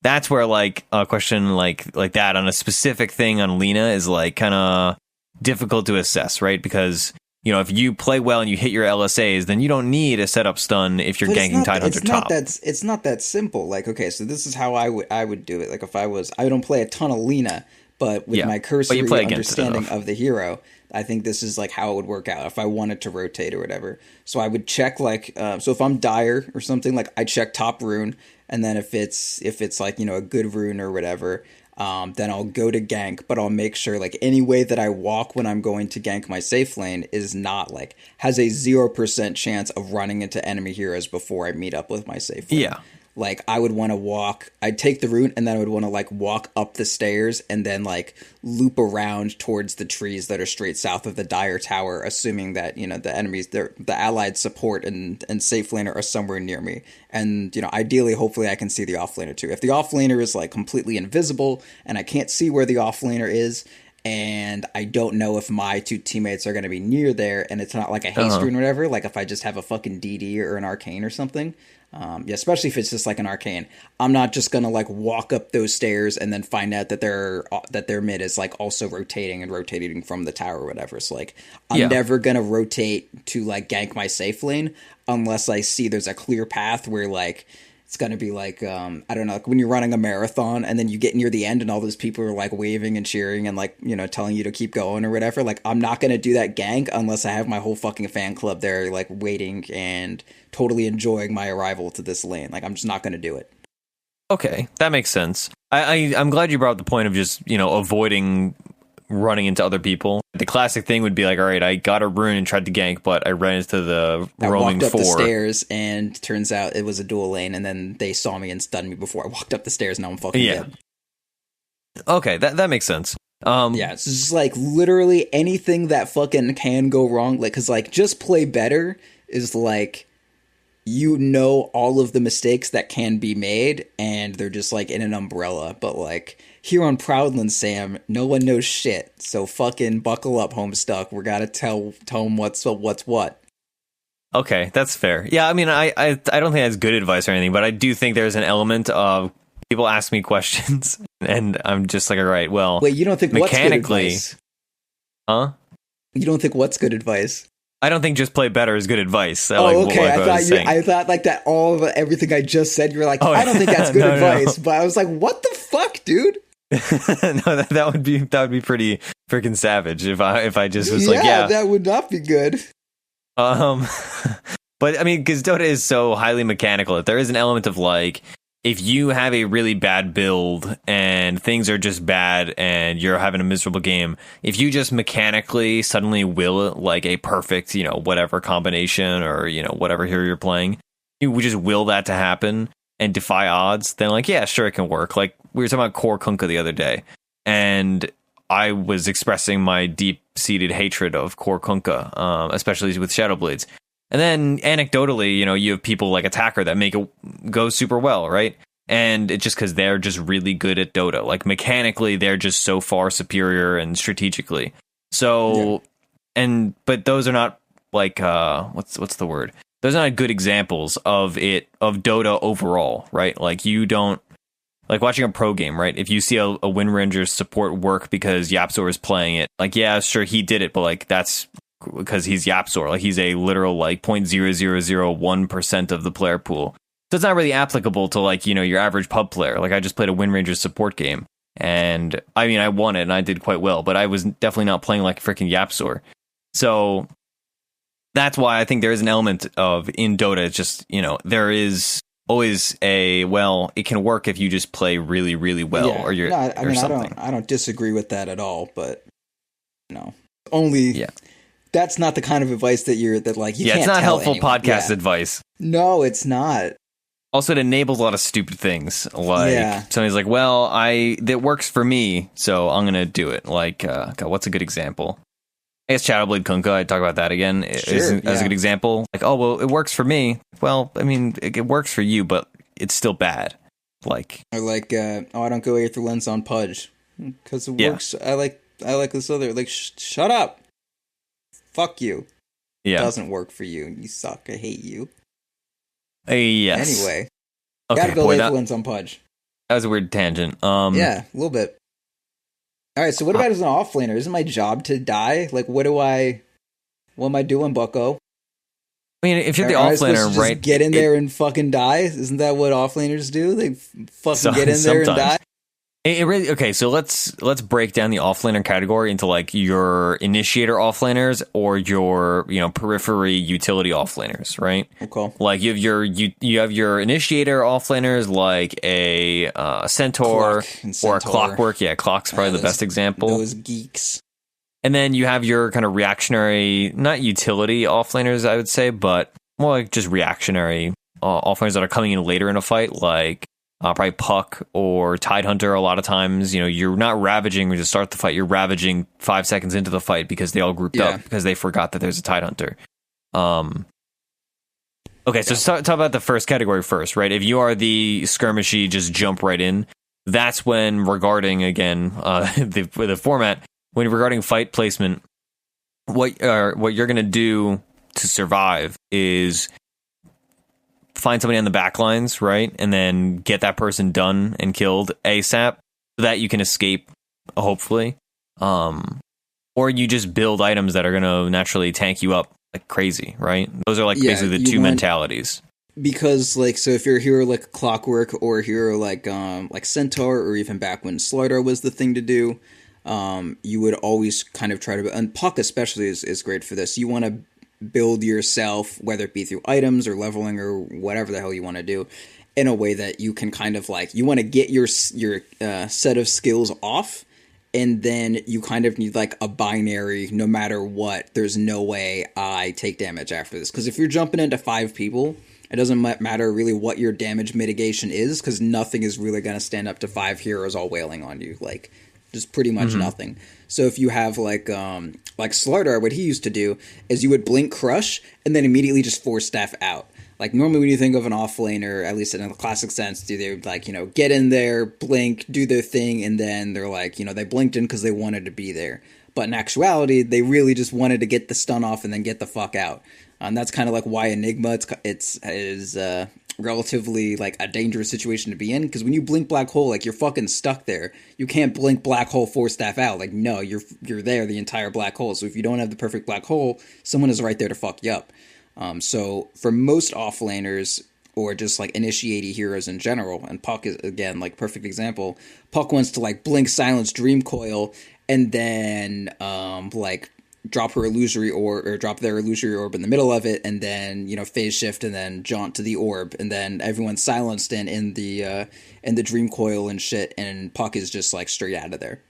Speaker 1: That's where like a question like that on a specific thing on Lena is like kind of difficult to assess, right? Because, if you play well and you hit your LSAs, then you don't need a setup stun if you're ganking Tidehunter top.
Speaker 2: It's not that simple. Like, okay, so this is how I would do it. Like if I don't play a ton of Lena, but with my cursory understanding of the hero, I think this is like how it would work out if I wanted to rotate or whatever. So I would check like, so if I'm Dire or something, like I check top rune, and then if it's like, a good rune or whatever, then I'll go to gank, but I'll make sure like any way that I walk when I'm going to gank my safe lane is not like, has a 0% chance of running into enemy heroes before I meet up with my safe lane.
Speaker 1: Yeah.
Speaker 2: Like I would want to I'd take the rune and then I would want to like walk up the stairs and then like loop around towards the trees that are straight south of the Dire Tower, assuming that, the enemies, the allied support and safe laner are somewhere near me. And, ideally, hopefully I can see the offlaner too. If the offlaner is like completely invisible and I can't see where the offlaner is, and I don't know if my two teammates are going to be near there, and it's not like a haste rune or whatever, like if I just have a fucking DD or an arcane or something, especially if it's just like an arcane, I'm not just gonna like walk up those stairs and then find out that their mid is like also rotating from the tower or whatever. So like I'm never gonna rotate to like gank my safe lane unless I see there's a clear path where like It's going to be like, I don't know, like when you're running a marathon and then you get near the end and all those people are like waving and cheering and like, you know, telling you to keep going or whatever. Like, I'm not going to do that gank unless I have my whole fucking fan club there, like waiting and totally enjoying my arrival to this lane. Like, I'm just not going to do it.
Speaker 1: Okay, that makes sense. I'm glad you brought up the point of just, you know, avoiding running into other people. The classic thing would be like, all right, I got a rune and tried to gank, but I ran into the roaming
Speaker 2: walked up
Speaker 1: four.
Speaker 2: the stairs, and turns out it was a dual lane, and then they saw me and stunned me before I walked up the stairs. Now I'm fucking dead.
Speaker 1: Okay, that makes sense.
Speaker 2: Yeah, it's just like literally anything that fucking can go wrong. Like, cause like just play better is like, you know, all of the mistakes that can be made, and they're just like in an umbrella. But like here on Proudland, Sam, no one knows shit. So fucking buckle up, Homestuck. We gotta tell him what's what.
Speaker 1: Okay, that's fair. Yeah, I mean, I don't think that's good advice or anything, but I do think there's an element of people ask me questions, and I'm just like, all right, well,
Speaker 2: wait, you don't think
Speaker 1: mechanically,
Speaker 2: what's good advice?
Speaker 1: Huh?
Speaker 2: You don't think what's good advice?
Speaker 1: I don't think just play better is good advice.
Speaker 2: Okay. I thought like that. Everything I just said, you were like, I don't think that's good advice. No. But I was like, what the fuck, dude?
Speaker 1: No, that would be pretty freaking savage if I just was like, yeah,
Speaker 2: that would not be good.
Speaker 1: But I mean, because Dota is so highly mechanical, there is an element of like, if you have a really bad build and things are just bad and you're having a miserable game, if you just mechanically suddenly will like a perfect, you know, whatever combination or, you know, whatever hero you're playing, you would just will that to happen and defy odds, then like, yeah, sure, it can work. Like we were talking about Core Kunkka the other day, and I was expressing my deep-seated hatred of Core Kunkka, especially with Shadow Blades. And then anecdotally, you know, you have people like Attacker that make it go super well, right? And it's just because they're just really good at Dota. Like mechanically, they're just so far superior and strategically. So, but those are not like what's the word? Those are not good examples of Dota overall, right? Like you don't like watching a pro game, right? If you see a Wind Ranger support work because Yapzor is playing it, like yeah, sure he did it, but like that's because he's Yapzor, like he's a literal like 0.0001% of the player pool. So it's not really applicable to like, you know, your average pub player. Like I just played a Wind Ranger support game, and I mean I won it and I did quite well, but I was definitely not playing like freaking Yapzor. So that's why I think there is an element of in Dota, it's just, you know, there is always it can work if you just play really, really well, or you're.
Speaker 2: No, I mean,
Speaker 1: something.
Speaker 2: I don't disagree with that at all, but that's not the kind of advice that you can't
Speaker 1: it's not
Speaker 2: tell
Speaker 1: helpful
Speaker 2: anyone.
Speaker 1: podcast advice.
Speaker 2: No, it's not.
Speaker 1: Also, it enables a lot of stupid things. Like somebody's like, well, that works for me, so I'm gonna do it. Like, God, what's a good example? I guess Shadowblade Kunkka, I'd talk about that again as a good example. Like, oh, well, it works for me. Well, I mean, it works for you, but it's still bad. Like,
Speaker 2: or like, I don't go Aether Lens on Pudge because it works. I like this other. Like, shut up. Fuck you.
Speaker 1: Yeah,
Speaker 2: it doesn't work for you. You suck. I hate you.
Speaker 1: Yes.
Speaker 2: Anyway,
Speaker 1: okay,
Speaker 2: gotta go Aether Lens on Pudge.
Speaker 1: That was a weird tangent.
Speaker 2: Yeah, a little bit. All right, so what about as an offlaner? Isn't my job to die? Like, what am I doing, bucko?
Speaker 1: I mean, if you're the offlaner, right?
Speaker 2: Get in there and fucking die? Isn't that what offlaners do? They fucking get in there and die?
Speaker 1: It really okay. So let's break down the offlaner category into like your initiator offlaners or your periphery utility offlaners, right?
Speaker 2: Okay.
Speaker 1: Like you have your initiator offlaners like a centaur or a clockwork. Yeah, clock's probably the best example.
Speaker 2: Those geeks.
Speaker 1: And then you have your kind of reactionary, not utility offlaners, I would say, but more like just reactionary offlaners that are coming in later in a fight, like. Probably Puck or Tidehunter. A lot of times, you're not ravaging when you start the fight. You're ravaging 5 seconds into the fight because they all grouped up because they forgot that there's a Tidehunter. Okay, so talk about the first category first, right? If you are the skirmishy, just jump right in. That's when regarding again the format. When regarding fight placement, what you're gonna do to survive is. Find somebody on the back lines, right? And then get that person done and killed ASAP so that you can escape, hopefully. Or you just build items that are going to naturally tank you up like crazy, right? Those are like basically the two mentalities.
Speaker 2: because like, so if you're a hero like Clockwork or a hero like Centaur, or even back when Slardar was the thing to do, you would always kind of try to, and Puck especially is great for this. You want to build yourself, whether it be through items or leveling or whatever the hell you want to do, in a way that you can kind of like, you want to get your set of skills off, and then you kind of need like a binary, no matter what, there's no way I take damage after this. Because if you're jumping into 5 people, it doesn't matter really what your damage mitigation is, because nothing is really going to stand up to 5 heroes all wailing on you. Like, just pretty much nothing. So if you have like Slardar, what he used to do is you would blink crush and then immediately just force staff out. Like, normally when you think of an offlaner, at least in a classic sense, they would like, get in there, blink, do their thing, and then they're like, they blinked in because they wanted to be there. But in actuality, they really just wanted to get the stun off and then get the fuck out. And that's kind of like why Enigma is relatively like a dangerous situation to be in, because when you blink black hole, like, you're fucking stuck there. You can't blink black hole force staff out. Like, no, you're there the entire black hole. So if you don't have the perfect black hole, someone is right there to fuck you up. So for most offlaners, or just like initiating heroes in general, and Puck is again like perfect example. Puck wants to like blink, silence, dream coil, and then like drop her illusory orb, or drop their illusory orb in the middle of it, and then phase shift and then jaunt to the orb, and then everyone's silenced in the dream coil and shit, and Puck is just like straight out of there.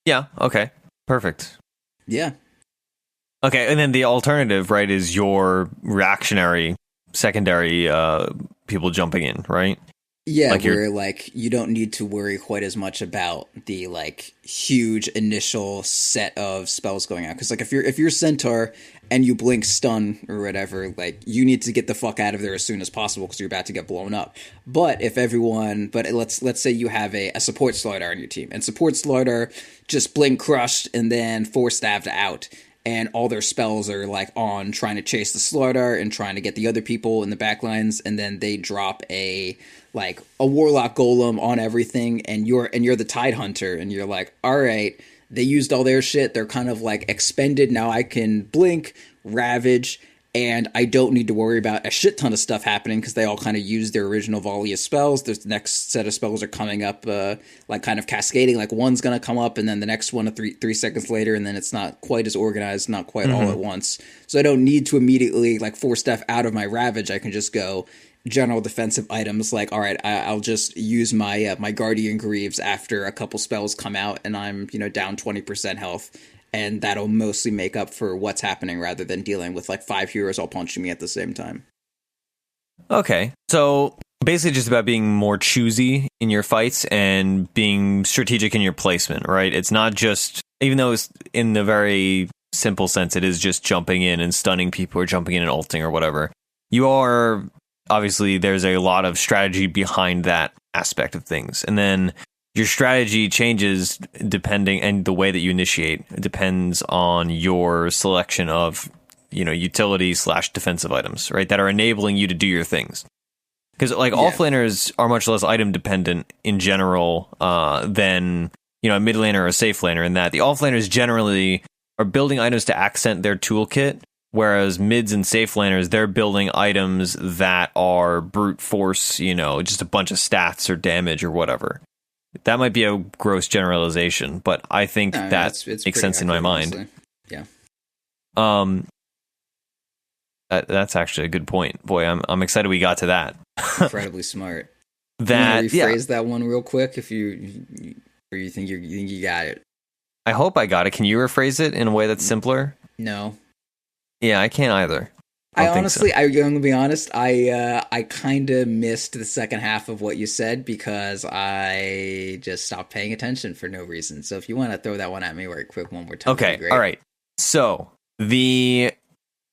Speaker 1: Yeah. Okay. Perfect.
Speaker 2: Yeah.
Speaker 1: Okay, and then the alternative, right, is your reactionary secondary people jumping in, right?
Speaker 2: Yeah, like where like you don't need to worry quite as much about the like huge initial set of spells going out, because like if you're Centaur and you blink stun or whatever, like you need to get the fuck out of there as soon as possible because you're about to get blown up. But let's say you have a support Slardar on your team, and support Slardar just blink crushed and then force stabbed out, and all their spells are like on trying to chase the Slardar and trying to get the other people in the backlines, and then they drop a Warlock Golem on everything, and you're the Tide Hunter, and you're like, all right, they used all their shit, they're kind of like expended, now I can blink, ravage, and I don't need to worry about a shit ton of stuff happening because they all kind of use their original volley of spells. The next set of spells are coming up, like kind of cascading. Like one's gonna come up, and then the next one three seconds later, and then it's not quite as organized, not quite all at once. So I don't need to immediately like force stuff out of my ravage. I can just go general defensive items. Like, all right, I'll just use my my Guardian Greaves after a couple spells come out, and I'm down 20% health. And that'll mostly make up for what's happening, rather than dealing with like 5 heroes all punching me at the same time.
Speaker 1: Okay, so basically just about being more choosy in your fights and being strategic in your placement, right? It's not just, even though it's in the very simple sense, it is just jumping in and stunning people or jumping in and ulting or whatever. You are, obviously, there's a lot of strategy behind that aspect of things. And then your strategy changes depending, and the way that you initiate depends on your selection of, utility / defensive items, right? That are enabling you to do your things. Because offlaners are much less item dependent in general than, a mid laner or a safe laner, in that the offlaners generally are building items to accent their toolkit, whereas mids and safe laners, they're building items that are brute force, just a bunch of stats or damage or whatever. That might be a gross generalization, but I think that makes sense in my mind.
Speaker 2: Honestly. Yeah.
Speaker 1: That's actually a good point. Boy, I'm excited we got to that.
Speaker 2: Incredibly smart. Rephrase that one real quick if you think you got it.
Speaker 1: I hope I got it. Can you rephrase it in a way that's simpler?
Speaker 2: No.
Speaker 1: Yeah, I can't either.
Speaker 2: I'm gonna be honest. I kind of missed the second half of what you said because I just stopped paying attention for no reason. So if you want to throw that one at me right quick one more time,
Speaker 1: okay, all right. So the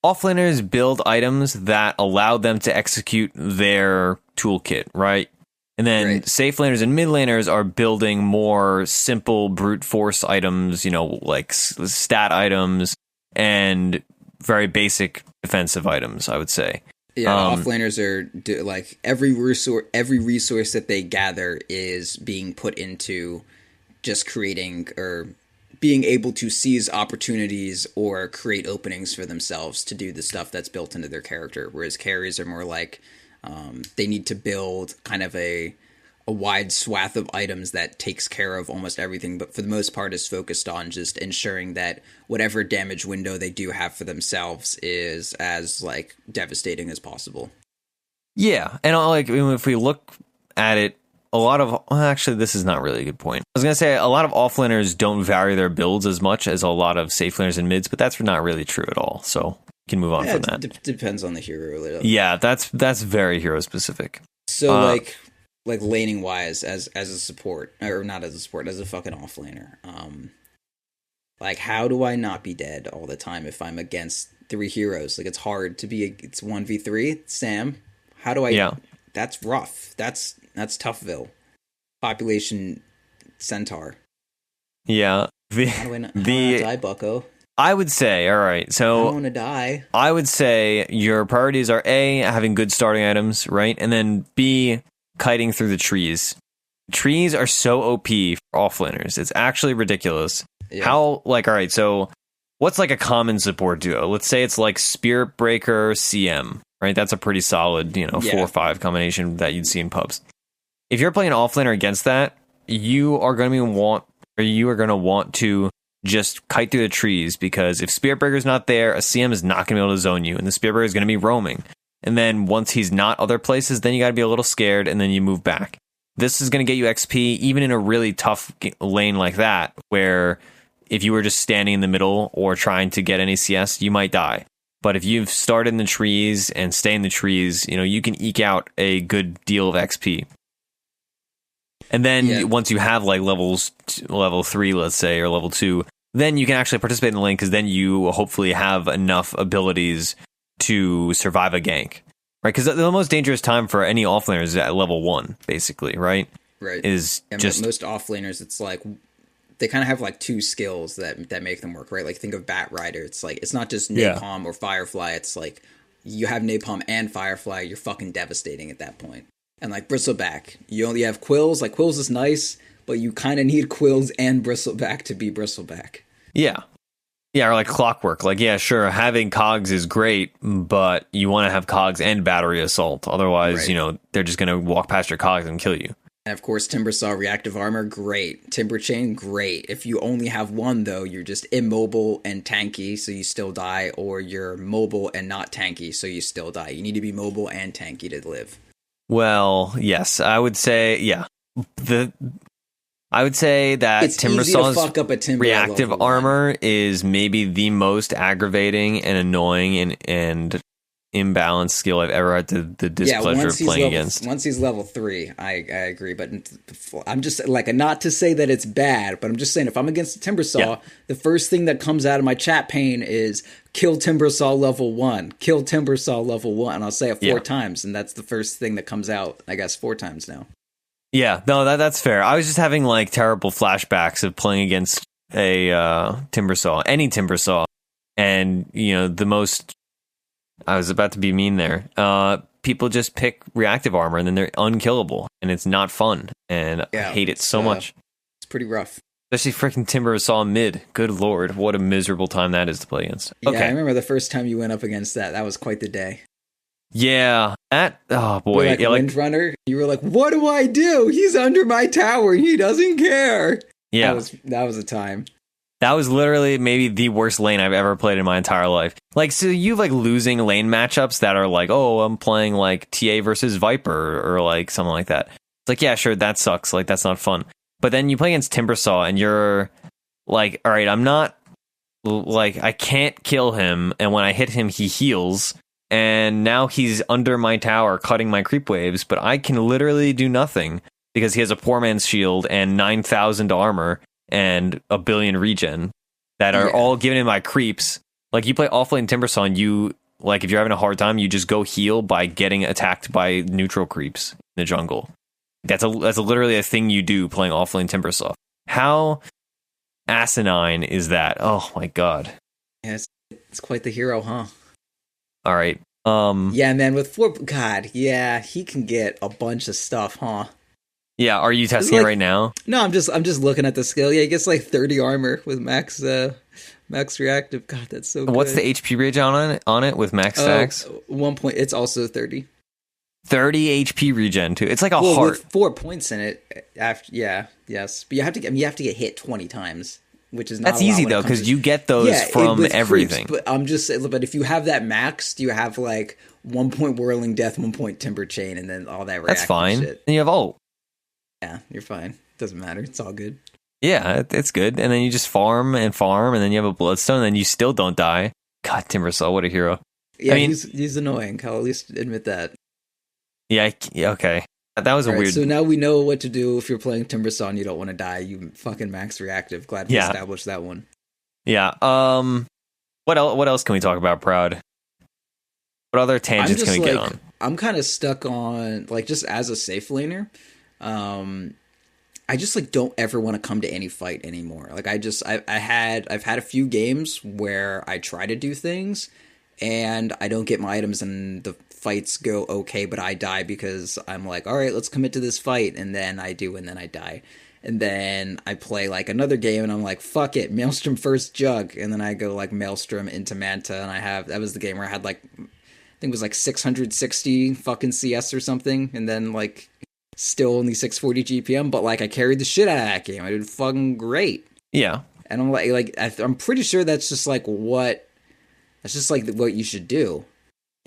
Speaker 1: offlaners build items that allow them to execute their toolkit, right? And then safe laners and mid laners are building more simple brute force items, like stat items and very basic defensive items, I would say.
Speaker 2: Yeah, offlaners are like every resource that they gather is being put into just creating or being able to seize opportunities or create openings for themselves to do the stuff that's built into their character. Whereas carries are more like they need to build kind of a wide swath of items that takes care of almost everything, but for the most part is focused on just ensuring that whatever damage window they do have for themselves is as like devastating as possible.
Speaker 1: Yeah, and like if we look at it, a lot of actually this is not really a good point. I was gonna say a lot of offlaners don't vary their builds as much as a lot of safe laners and mids, but that's not really true at all. So we can move on from that.
Speaker 2: Depends on the hero.
Speaker 1: Yeah, that's very hero specific.
Speaker 2: So like laning wise as a support, or not as a support, as a fucking offlaner. Like how do I not be dead all the time if I'm against 3 heroes? Like it's hard to be. It's 1v3. Sam, how do I?
Speaker 1: Yeah,
Speaker 2: that's rough. That's Toughville. Population Centaur.
Speaker 1: Yeah.
Speaker 2: How do I not die, Bucko?
Speaker 1: I would say, all right, so
Speaker 2: I don't want to die.
Speaker 1: I would say your priorities are A, having good starting items, right? And then B, kiting through the trees. Trees are so OP for offlaners. It's actually ridiculous. Yeah. How, like, all right, so what's like a common support duo? Let's say it's like Spirit Breaker, CM, right? That's a pretty solid, 4 or 5 combination that you'd see in pubs. If you're playing an offlaner against that, you are going to want to just kite through the trees, because if Spirit Breaker's not there, a CM is not going to be able to zone you, and the Spirit Breaker is going to be roaming. And then once he's not other places, then you got to be a little scared, and then you move back. This is going to get you XP, even in a really tough lane like that, where if you were just standing in the middle or trying to get any CS, you might die. But if you've started in the trees and stay in the trees, you can eke out a good deal of XP. And then once you have like level 3, let's say, or level 2, then you can actually participate in the lane, because then you hopefully have enough abilities to survive a gank, right? Because the most dangerous time for any offlaner is at level 1, basically, right?
Speaker 2: Right.
Speaker 1: Is just
Speaker 2: most offlaners, it's like they kind of have like 2 skills that make them work, right? Like think of Bat Rider. It's like it's not just Napalm or Firefly. It's like you have Napalm and Firefly, you're fucking devastating at that point. And like Bristleback, you only have Quills. Like Quills is nice, but you kind of need Quills and Bristleback to be Bristleback.
Speaker 1: Yeah. Yeah, or like Clockwork. Like, yeah, sure, having Cogs is great, but you want to have Cogs and Battery Assault. Otherwise, they're just going to walk past your Cogs and kill you.
Speaker 2: And of course, Timbersaw Reactive Armor, great. Timber Chain, great. If you only have one, though, you're just immobile and tanky, so you still die, or you're mobile and not tanky, so you still die. You need to be mobile and tanky to live.
Speaker 1: Well, yes, I would say, yeah. I would say that Timbersaw's reactive armor is maybe the most aggravating and annoying and imbalanced skill I've ever had the displeasure of playing against.
Speaker 2: Once he's level 3, I agree, but I'm just like, not to say that it's bad, but I'm just saying if I'm against a Timbersaw, the first thing that comes out of my chat pane is kill Timbersaw level 1, kill Timbersaw level 1, and I'll say it 4 times, and that's the first thing that comes out, I guess, 4 times now.
Speaker 1: Yeah, no, that's fair. I was just having like terrible flashbacks of playing against a Timbersaw, any Timbersaw, and the most. I was about to be mean there. People just pick reactive armor and then they're unkillable, and it's not fun, and I hate it so much.
Speaker 2: It's pretty rough.
Speaker 1: Especially freaking Timbersaw mid. Good lord, what a miserable time that is to play against. Okay.
Speaker 2: Yeah, I remember the first time you went up against that. That was quite the day.
Speaker 1: Yeah, oh boy.
Speaker 2: Like Windrunner, you were like, what do I do? He's under my tower. He doesn't care.
Speaker 1: Yeah.
Speaker 2: That was a time.
Speaker 1: That was literally maybe the worst lane I've ever played in my entire life. Like, so you like losing lane matchups that are like, oh, I'm playing like TA versus Viper or like something like that. It's like, yeah, sure, that sucks. Like, that's not fun. But then you play against Timbersaw and you're like, all right, I'm not like, I can't kill him. And when I hit him, he heals. And now he's under my tower cutting my creep waves, but I can literally do nothing because he has a poor man's shield and 9,000 armor and a billion regen that are all given in by creeps. Like, you play offlane Timbersaw and you, like, if you're having a hard time, you just go heal by getting attacked by neutral creeps in the jungle. That's literally a thing you do playing offlane Timbersaw. How asinine is that? Oh my god.
Speaker 2: Yeah, it's quite the hero, huh?
Speaker 1: All right.
Speaker 2: Yeah, man, with 4... God, yeah, he can get a bunch of stuff, huh?
Speaker 1: Yeah, are you testing it right now?
Speaker 2: No, I'm just looking at the skill. Yeah, he gets like 30 armor with max reactive. God, that's so good.
Speaker 1: What's the HP rage on it with max stacks?
Speaker 2: 1 point. It's also 30.
Speaker 1: 30 HP regen too. It's like a heart.
Speaker 2: With 4 points in it. Yes. But you have to get hit 20 times, which is not.
Speaker 1: That's easy though, because you get those from everything.
Speaker 2: Creeps, but if you have that maxed, you have like 1 point whirling death, 1 point timber chain, and then all that.
Speaker 1: That's fine.
Speaker 2: Shit.
Speaker 1: And you have ult.
Speaker 2: Yeah, you're fine. Doesn't matter. It's all good.
Speaker 1: Yeah, it's good. And then you just farm, and then you have a bloodstone, and then you still don't die. God, Timbersaw, what a hero.
Speaker 2: Yeah, I mean, he's annoying. I'll at least admit that.
Speaker 1: Yeah, okay. That was a weird...
Speaker 2: So now we know what to do if you're playing Timbersaw and you don't want to die. You fucking max reactive. Glad we established that one.
Speaker 1: Yeah. What else can we talk about, Proud? What other tangents can we get on?
Speaker 2: I'm kind of stuck on, like, just as a safe laner, I just like don't ever want to come to any fight anymore. Like I've had a few games where I try to do things and I don't get my items and the fights go okay, but I die because I'm like, all right, let's commit to this fight, and then I do, and then I die. And then I play like another game and I'm like, fuck it, Maelstrom first jug, and then I go like Maelstrom into Manta, and that was the game where I had like, I think it was like 660 fucking CS or something, and then like still only 640 GPM, but like I carried the shit out of that game. I did fucking great.
Speaker 1: Yeah.
Speaker 2: And I'm like I'm pretty sure that's just like what you should do.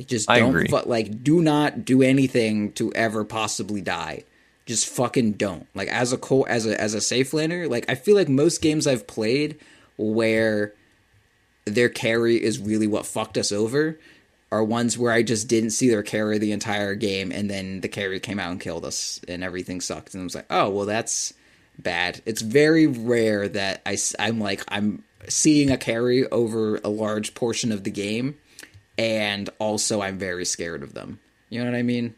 Speaker 2: Just don't, like, do not do anything to ever possibly die. Just fucking don't. Like, as a safe laner, like, I feel like most games I've played where their carry is really what fucked us over are ones where I just didn't see their carry the entire game, and then the carry came out and killed us, and everything sucked. And I was like, oh, well, that's bad. It's very rare that I'm seeing a carry over a large portion of the game, and also I'm very scared of them. You know what I mean?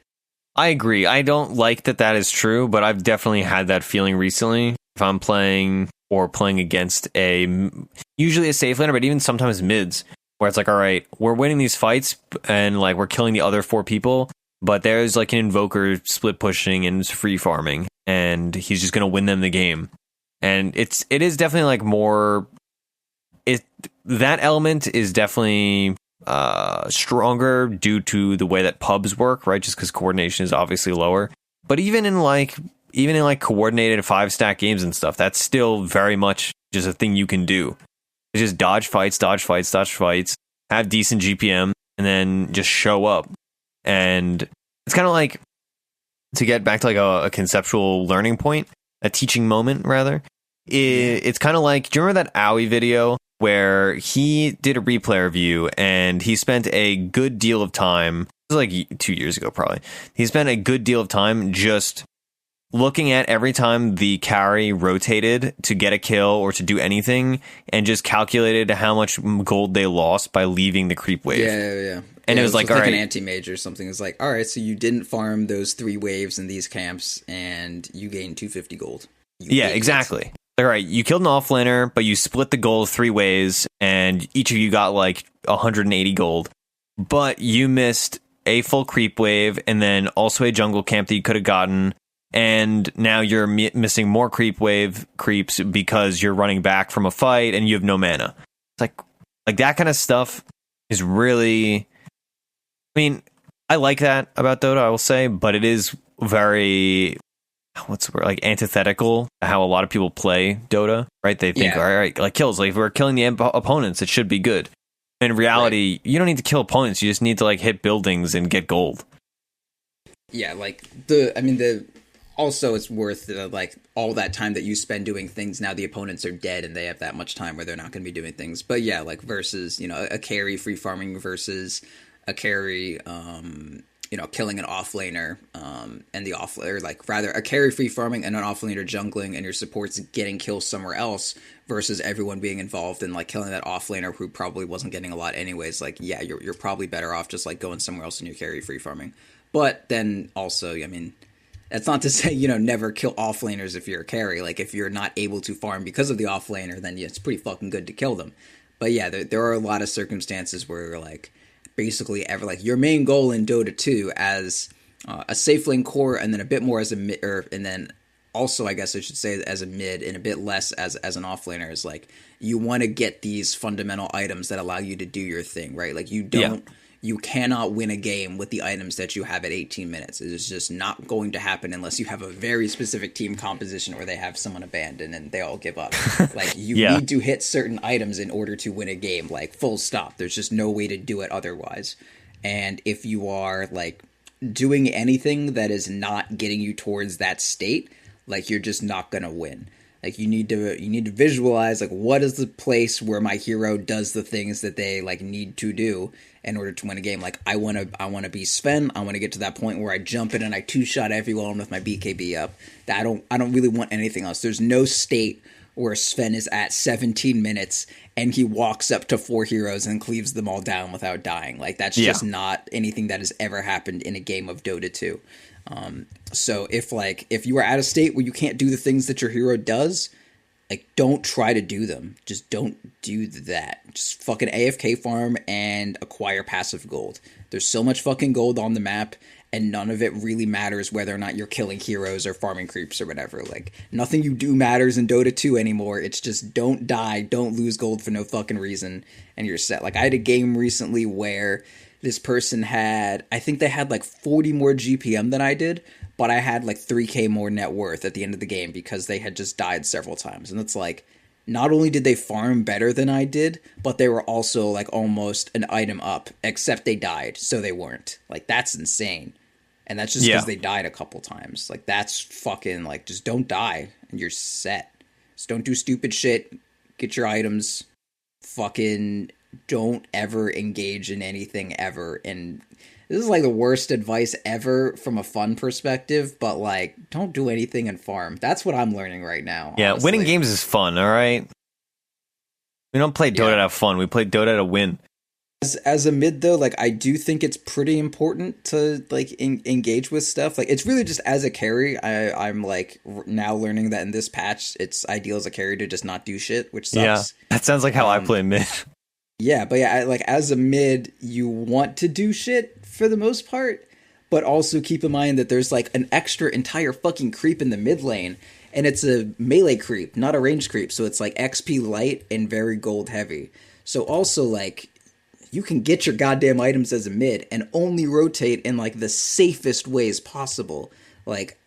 Speaker 1: I agree. I don't like that is true, but I've definitely had that feeling recently. If I'm playing against usually a safe laner, but even sometimes mids, where it's like, all right, we're winning these fights and like we're killing the other 4 people, but there's like an invoker split pushing and free farming, and he's just gonna win them the game. And it is definitely like more. That element is definitely stronger due to the way that pubs work, right? Just because coordination is obviously lower. But even in coordinated 5-stack games and stuff, that's still very much just a thing you can do. It's just dodge fights, have decent GPM, and then just show up. And it's kind of like, to get back to like a conceptual learning point, a teaching moment rather. It's kind of like, do you remember that Owie video where he did a replay review and he spent a good deal of time, it was like 2 years ago probably, he spent a good deal of time just looking at every time the carry rotated to get a kill or to do anything, and just calculated how much gold they lost by leaving the creep wave.
Speaker 2: Yeah.
Speaker 1: And it was like, all right,
Speaker 2: an anti-mage or something. It's like, all right, so you didn't farm those 3 waves in these camps and you gained 250 gold.
Speaker 1: Yeah, exactly. All right, you killed an offlaner, but you split the gold 3 ways, and each of you got like 180 gold. But you missed a full creep wave, and then also a jungle camp that you could have gotten, and now you're missing more creeps because you're running back from a fight and you have no mana. It's like that kind of stuff is really... I mean, I like that about Dota, I will say, but it is very... what's the word, like antithetical to how a lot of people play Dota, right? They think, all right, like kills, like if we're killing the opponents, it should be good. In reality, you don't need to kill opponents. You just need to like hit buildings and get gold.
Speaker 2: Yeah, like also it's worth like all that time that you spend doing things. Now the opponents are dead and they have that much time where they're not going to be doing things. But yeah, like versus, a carry free farming versus a carry, killing an offlaner, and the offlaner, like rather a carry free farming and an offlaner jungling, and your supports getting kills somewhere else, versus everyone being involved in like killing that offlaner who probably wasn't getting a lot anyways. Like, yeah, you're probably better off just like going somewhere else in your carry free farming. But then also, I mean, that's not to say, never kill offlaners if you're a carry. Like if you're not able to farm because of the offlaner, then it's pretty fucking good to kill them. But yeah, there are a lot of circumstances where like basically your main goal in Dota 2 as a safe lane core, and then a bit more as and then also, I guess I should say as a mid and a bit less as an offlaner is like you want to get these fundamental items that allow you to do your thing, right? Like you cannot win a game with the items that you have at 18 minutes. It is just not going to happen unless you have a very specific team composition or they have someone abandoned and they all give up. Like you need to hit certain items in order to win a game, like full stop. There's just no way to do it otherwise. And if you are like doing anything that is not getting you towards that state, like you're just not going to win. Like you need to visualize like what is the place where my hero does the things that they like need to do in order to win a game. Like I want to be Sven. I want to get to that point where I jump in and I two-shot everyone with my BKB up. That I don't really want anything else. There's no state where Sven is at 17 minutes and he walks up to 4 heroes and cleaves them all down without dying. Like that's just not anything that has ever happened in a game of Dota 2. So if you are at a state where you can't do the things that your hero does, like don't try to do them. Just don't do that. Just fucking AFK farm and acquire passive gold. There's so much fucking gold on the map and none of it really matters whether or not you're killing heroes or farming creeps or whatever. Like nothing you do matters in Dota 2 anymore. It's just don't die, don't lose gold for no fucking reason and you're set. Like I had a game recently where this person I think they had like 40 more GPM than I did, but I had like 3k more net worth at the end of the game because they had just died several times. And it's like, not only did they farm better than I did, but they were also like almost an item up, except they died, so they weren't. Like, that's insane. And that's just because they died a couple times. Like, that's fucking, like, just don't die, and you're set. Just don't do stupid shit, get your items, fucking don't ever engage in anything ever. And this is like the worst advice ever from a fun perspective, but like don't do anything and farm. That's what I'm learning right now.
Speaker 1: Yeah,
Speaker 2: honestly.
Speaker 1: winning games is fun, all right? We don't play Dota to have fun. We play Dota to win.
Speaker 2: As a mid though, like I do think it's pretty important to like engage with stuff. Like it's really just as a carry. I'm like now learning that in this patch, it's ideal as a carry to just not do shit, which sucks.
Speaker 1: Yeah, that sounds like how I play mid.
Speaker 2: Yeah, but yeah, like as a mid, you want to do shit for the most part, but also keep in mind that there's like an extra entire fucking creep in the mid lane, and it's a melee creep, not a range creep, so it's like XP light and very gold heavy. So also like you can get your goddamn items as a mid and only rotate in like the safest ways possible. Like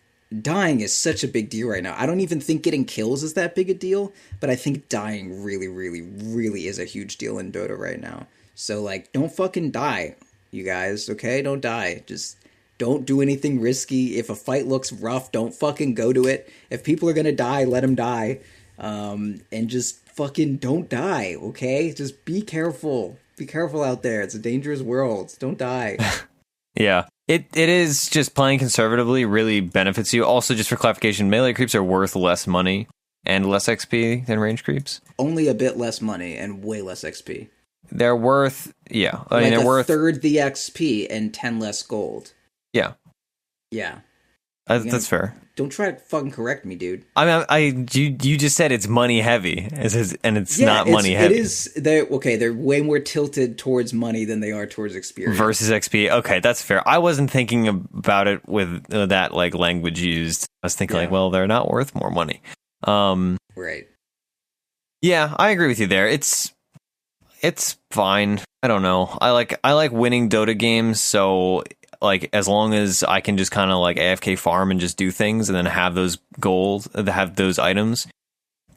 Speaker 2: dying is such a big deal right now. I don't even think getting kills is that big a deal, but I think dying really, really, really is a huge deal in Dota right now. So, like, don't fucking die, you guys, okay? Don't die. Just don't do anything risky. If a fight looks rough, don't fucking go to it. If people are gonna die, let them die. And just fucking don't die, okay? Just be careful. Be careful out there. It's a dangerous world. Don't die.
Speaker 1: Yeah. It is just playing conservatively really benefits you. Also, just for clarification, melee creeps are worth less money and less XP than range creeps.
Speaker 2: Only a bit less money and way less XP.
Speaker 1: They're worth, yeah. I mean,
Speaker 2: like
Speaker 1: they're worth
Speaker 2: third the XP and 10 less gold.
Speaker 1: Yeah.
Speaker 2: Yeah.
Speaker 1: That's fair.
Speaker 2: Don't try to fucking correct me, dude.
Speaker 1: I mean, you just said it's money heavy, and it's not money heavy.
Speaker 2: It is. They're way more tilted towards money than they are towards experience.
Speaker 1: Versus XP. Okay, that's fair. I wasn't thinking about it with that like language used. I was thinking like, well, they're not worth more money.
Speaker 2: Right.
Speaker 1: Yeah, I agree with you there. It's fine. I don't know. I like winning Dota games, so like as long as I can just kind of like AFK farm and just do things and then have those gold, have those items,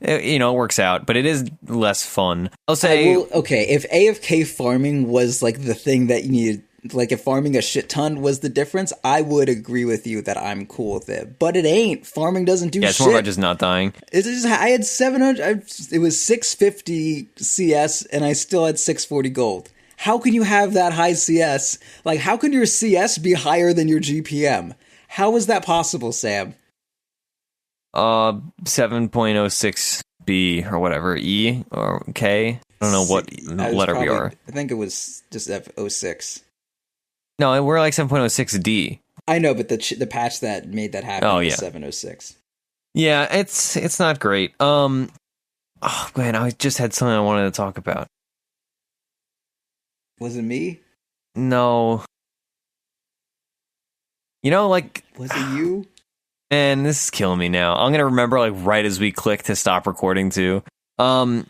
Speaker 1: it works out. But it is less fun. I'll say,
Speaker 2: okay, if AFK farming was like the thing that you needed, like if farming a shit ton was the difference, I would agree with you that I'm cool with it. But it ain't. Farming doesn't do shit.
Speaker 1: Yeah, it's more about just not dying.
Speaker 2: It's just, I had 700. It was 650 CS, and I still had 640 gold. How can you have that high CS? Like, how can your CS be higher than your GPM? How is that possible, Sam?
Speaker 1: 7.06B or whatever, E or K. I don't know what letter we are.
Speaker 2: I think it was just F06.
Speaker 1: No, we're like 7.06D.
Speaker 2: I know, but the patch that made that happen was 706.
Speaker 1: Yeah, it's not great. Oh man, I just had something I wanted to talk about.
Speaker 2: Was it me?
Speaker 1: No. Like...
Speaker 2: Was it you?
Speaker 1: Man, this is killing me now. I'm gonna remember like right as we click to stop recording too. That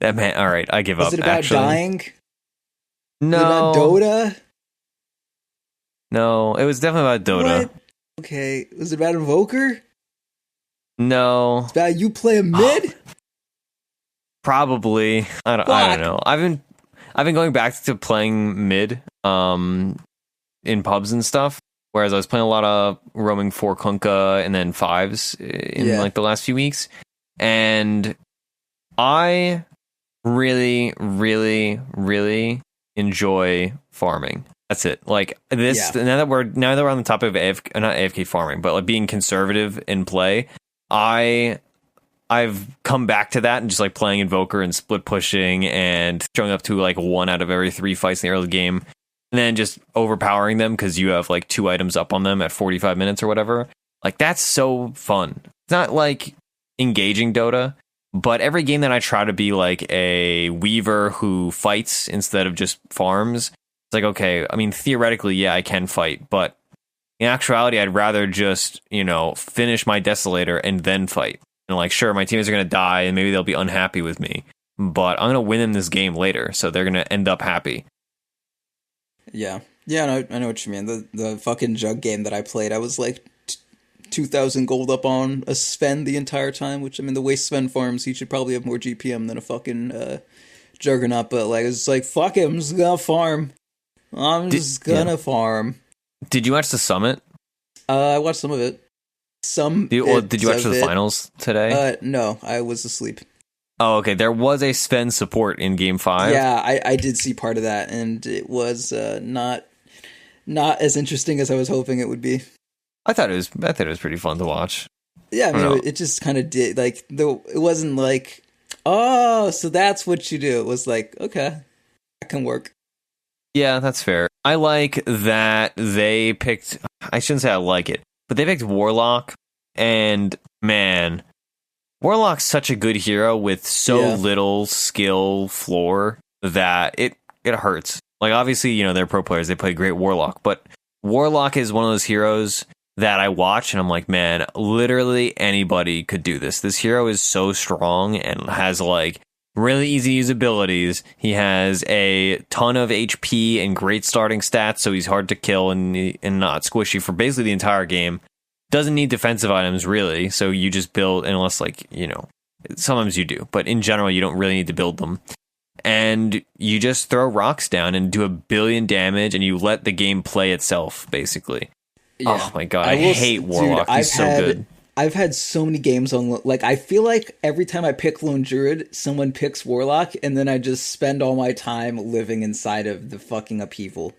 Speaker 1: man. All right, I give up.
Speaker 2: Was it about
Speaker 1: actually.
Speaker 2: dying?
Speaker 1: No.
Speaker 2: Was it about Dota?
Speaker 1: No, it was definitely about Dota.
Speaker 2: What? Okay, was it about Invoker?
Speaker 1: No.
Speaker 2: It's about you play a mid?
Speaker 1: Probably. I don't know. I've been going back to playing mid in pubs and stuff. Whereas I was playing a lot of roaming 4 Kunkka and then 5s in like the last few weeks. And I really, really, really enjoy farming. That's it. Like this now that we're on the topic of not AFK farming, but like being conservative in play, I've come back to that and just like playing Invoker and split pushing and showing up to like 1 out of every 3 fights in the early game. And then just overpowering them because you have like 2 items up on them at 45 minutes or whatever. Like, that's so fun. It's not like engaging Dota, but every game that I try to be like a weaver who fights instead of just farms, it's like, okay, I mean, theoretically, yeah, I can fight, but in actuality, I'd rather just, finish my Desolator and then fight. And like, sure, my teammates are going to die and maybe they'll be unhappy with me, but I'm going to win them this game later, so they're going to end up happy.
Speaker 2: Yeah, I know what you mean. The fucking jug game that I played, I was like 2,000 gold up on a Sven the entire time, which, I mean, the way Sven farms, he should probably have more GPM than a fucking Juggernaut, but like, it's like, fuck it, I'm just gonna farm. Farm.
Speaker 1: Did you watch the summit?
Speaker 2: I watched some of it.
Speaker 1: Did you watch the finals today?
Speaker 2: No, I was asleep.
Speaker 1: Oh, okay. There was a Sven support in Game 5.
Speaker 2: Yeah, I did see part of that, and it was not as interesting as I was hoping it would be.
Speaker 1: I thought it was pretty fun to watch.
Speaker 2: Yeah, I mean, it just kind of did, like, it wasn't like, oh, so that's what you do. It was like, okay, that can work.
Speaker 1: Yeah, that's fair. I like that they picked, I shouldn't say I like it, but they picked Warlock, and man, Warlock's such a good hero with so little skill floor that it hurts. Like, obviously, they're pro players, they play great Warlock, but Warlock is one of those heroes that I watch and I'm like, man, literally anybody could do this. This hero is so strong and has like really easy to use abilities. He has a ton of HP and great starting stats, so he's hard to kill and not squishy for basically the entire game. Doesn't need defensive items really, so you just build, unless like, sometimes you do, but in general you don't really need to build them. And you just throw rocks down and do 1 billion damage and you let the game play itself, basically. Yeah. Oh my god, I hate Warlock. He's so good.
Speaker 2: I've had so many games on, like, I feel like every time I pick Lone Druid, someone picks Warlock, and then I just spend all my time living inside of the fucking upheaval.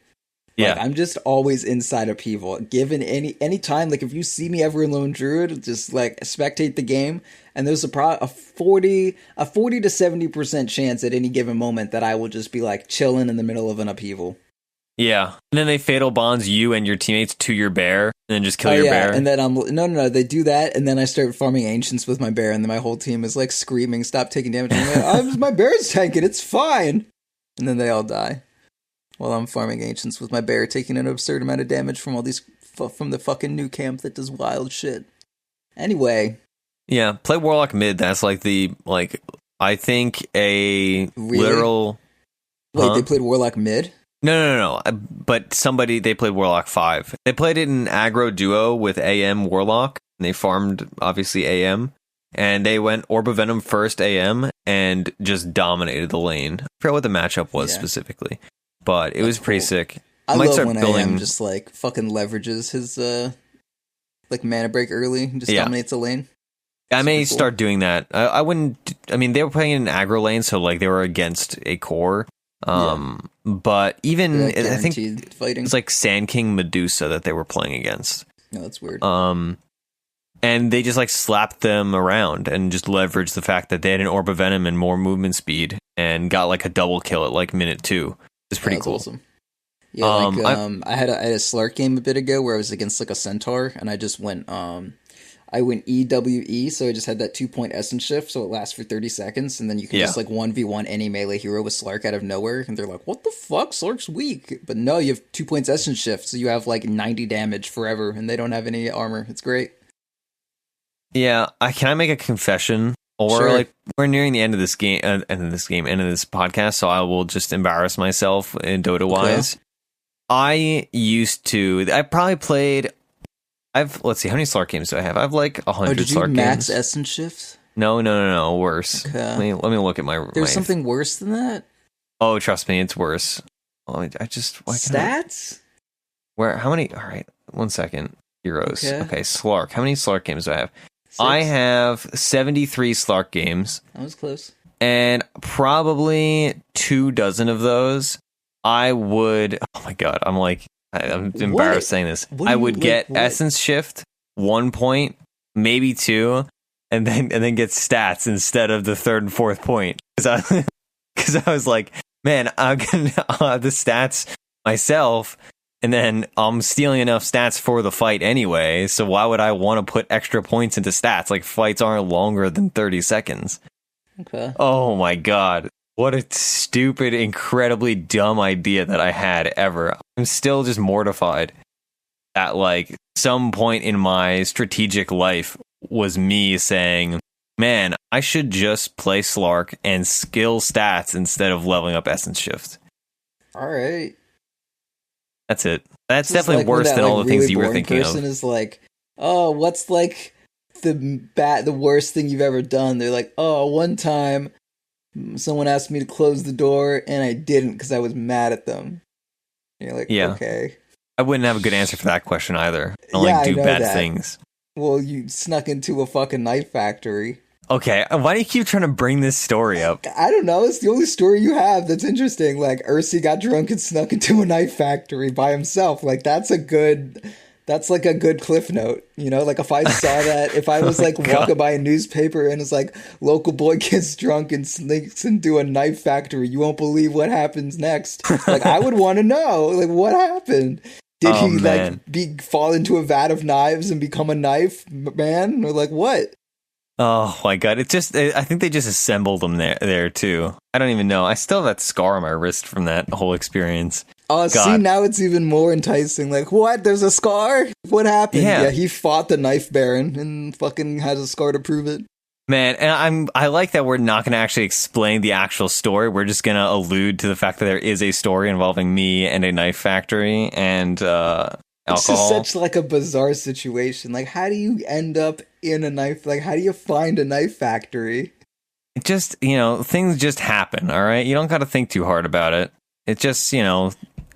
Speaker 1: Yeah.
Speaker 2: Like, I'm just always inside upheaval. Given any time, like, if you see me ever in Lone Druid, just, like, spectate the game, and there's a 40 to 70% chance at any given moment that I will just be, like, chilling in the middle of an upheaval.
Speaker 1: Yeah, and then they fatal bonds you and your teammates to your bear, and then just kill your bear.
Speaker 2: And then no, they do that, and then I start farming ancients with my bear, and then my whole team is like screaming, "Stop taking damage!" I'm like, my bear's tanking, it's fine. And then they all die while I'm farming ancients with my bear, taking an absurd amount of damage from all these from the fucking new camp that does wild shit. Anyway,
Speaker 1: yeah, play Warlock mid. That's like I think a literal.
Speaker 2: Wait, they played Warlock mid?
Speaker 1: No. But they played Warlock 5. They played it in aggro duo with AM Warlock, and they farmed, obviously, AM. And they went Orb of Venom first AM, and just dominated the lane. I forgot what the matchup was specifically, but it was pretty sick.
Speaker 2: I love when AM just, like, fucking leverages his, like, mana break early, and just dominates the lane.
Speaker 1: I may start doing that. I wouldn't... I mean, they were playing in an aggro lane, so, like, they were against a core. But even I think
Speaker 2: fighting.
Speaker 1: It's like Sand King Medusa that they were playing against.
Speaker 2: No, that's weird.
Speaker 1: And they just like slapped them around and just leveraged the fact that they had an Orb of Venom and more movement speed and got like a double kill at like minute 2. It's pretty cool.
Speaker 2: Awesome. Yeah, I had a Slark game a bit ago where I was against like a centaur and I just went I I went EWE, so I just had that 2-point essence shift, so it lasts for 30 seconds, and then you can just like 1v1 any melee hero with Slark out of nowhere, and they're like, what the fuck? Slark's weak. But no, you have 2 points essence shift, so you have like 90 damage forever, and they don't have any armor. It's great.
Speaker 1: Yeah, can I make a confession? Or
Speaker 2: Sure.
Speaker 1: like we're nearing the end of this game, end of this podcast, so I will just embarrass myself in Dota wise. I probably played. Let's see, how many Slark games do I have? I have like 100
Speaker 2: did you
Speaker 1: Slark
Speaker 2: max
Speaker 1: games.
Speaker 2: essence shift?
Speaker 1: No, worse.
Speaker 2: Okay.
Speaker 1: Let me look at my.
Speaker 2: There's something worse than that?
Speaker 1: Oh, trust me, it's worse. Oh, why
Speaker 2: Stats?
Speaker 1: How many? All right, 1 second. Heroes.
Speaker 2: Okay.
Speaker 1: Slark. How many Slark games do I have?
Speaker 2: 6?
Speaker 1: I have 73 Slark games.
Speaker 2: That was close.
Speaker 1: And probably 24 of those, I would. Oh my god! I'm embarrassed saying this. I would get Essence Shift 1 point, maybe 2, and then get stats instead of the 3rd and 4th point. Because I was like, man, I'm gonna have the stats myself, and then I'm stealing enough stats for the fight anyway. So why would I want to put extra points into stats? Like fights aren't longer than 30 seconds.
Speaker 2: Okay.
Speaker 1: Oh my god. What a stupid, incredibly dumb idea that I had ever. I'm still just mortified at like some point in my strategic life was me saying, man, I should just play Slark and skill stats instead of leveling up Essence Shift.
Speaker 2: All right.
Speaker 1: That's it. That's definitely worse than all the things you were thinking of.
Speaker 2: Person is like, oh, what's like the worst thing you've ever done? They're like, oh, one time someone asked me to close the door and I didn't because I was mad at them. And you're like, okay.
Speaker 1: I wouldn't have a good answer for that question either. I don't do bad things.
Speaker 2: Well, you snuck into a fucking knife factory.
Speaker 1: Okay, why do you keep trying to bring this story up?
Speaker 2: I don't know. It's the only story you have that's interesting. Like, Ursi got drunk and snuck into a knife factory by himself. Like, that's like a good cliff note. You know, like if I saw that, if I was like walking by a newspaper and it's like, local boy gets drunk and sneaks into a knife factory, you won't believe what happens next. Like, I would want to know, like, what happened? Did he like fall into a vat of knives and become a knife man? Or like what?
Speaker 1: Oh my god, I think they just assembled them there too. I don't even know. I still have that scar on my wrist from that whole experience.
Speaker 2: Oh, see, now it's even more enticing. Like, what? There's a scar? What happened? Yeah, he fought the knife baron and fucking has a scar to prove it.
Speaker 1: Man, and I like that we're not going to actually explain the actual story. We're just going to allude to the fact that there is a story involving me and a knife factory and alcohol.
Speaker 2: It's just such like a bizarre situation. Like, how do you end up in a knife? Like, how do you find a knife factory?
Speaker 1: It just, things just happen, all right? You don't got to think too hard about it. It just,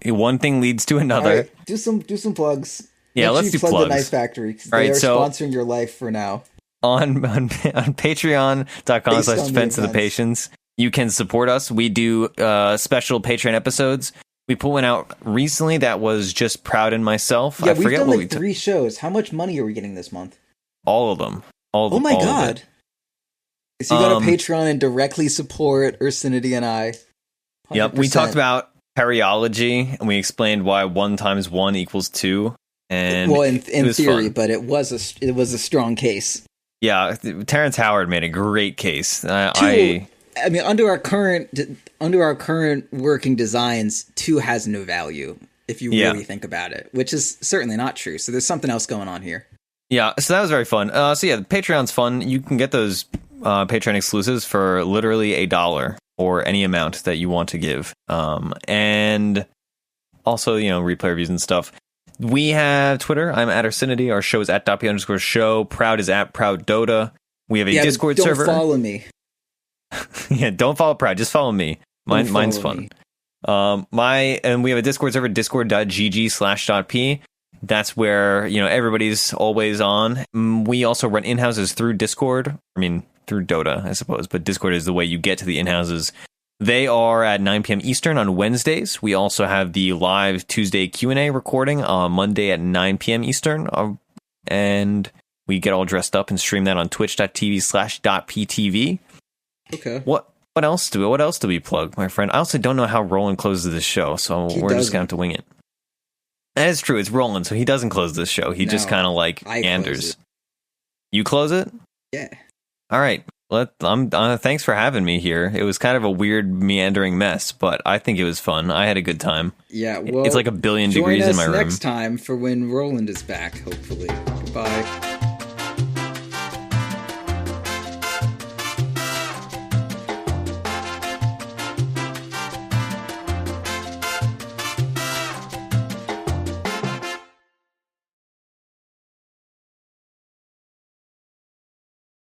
Speaker 1: one thing leads to another.
Speaker 2: Right, do some plugs.
Speaker 1: Yeah, let's do
Speaker 2: plug
Speaker 1: plugs.
Speaker 2: The knife factory.
Speaker 1: Right,
Speaker 2: they are sponsoring your life for now.
Speaker 1: On patreon.com/defense of the patience, you can support us. We do special Patreon episodes. We put one out recently that was just Proud and myself.
Speaker 2: Yeah,
Speaker 1: I forget
Speaker 2: done
Speaker 1: what
Speaker 2: like 3 shows. How much money are we getting this month?
Speaker 1: All of them. Oh
Speaker 2: my god. So you go to Patreon and directly support Ursinity and I. 100%.
Speaker 1: Yep, we talked about periology and we explained why 1 × 1 = 2. And
Speaker 2: well, in theory,
Speaker 1: fun.
Speaker 2: But it was a strong case.
Speaker 1: Yeah, Terrence Howard made a great case.
Speaker 2: I mean, under our current working designs, 2 has no value if you really think about it, which is certainly not true. So there's something else going on here. Yeah,
Speaker 1: so that was very fun. Patreon's fun. You can get those Patreon exclusives for literally $1 or any amount that you want to give. And also, replay reviews and stuff. We have Twitter. I'm at Ursinity. Our show is at @Doppy_show. Proud is at Proud Dota. We have a Discord server.
Speaker 2: Don't follow me.
Speaker 1: Yeah, don't follow Proud. Just follow me. Mine's fun. And we have a Discord server, discord.gg/.p. That's where, everybody's always on. We also run in-houses through Discord. I mean, through Dota, I suppose. But Discord is the way you get to the in-houses. They are at 9 p.m. Eastern on Wednesdays. We also have the live Tuesday Q&A recording on Monday at 9 p.m. Eastern. And we get all dressed up and stream that on twitch.tv/.ptv.
Speaker 2: Okay.
Speaker 1: What else do we plug, my friend? I also don't know how Roland closes this show, so we're just going to have to wing it. That is true. It's Roland, so he doesn't close this show. He just kind of like meanders. You close it?
Speaker 2: Yeah.
Speaker 1: All right. Thanks for having me here. It was kind of a weird, meandering mess, but I think it was fun. I had a good time.
Speaker 2: Yeah, well,
Speaker 1: it's like 1 billion degrees in my room.
Speaker 2: Join us next time for when Roland is back, hopefully. Goodbye.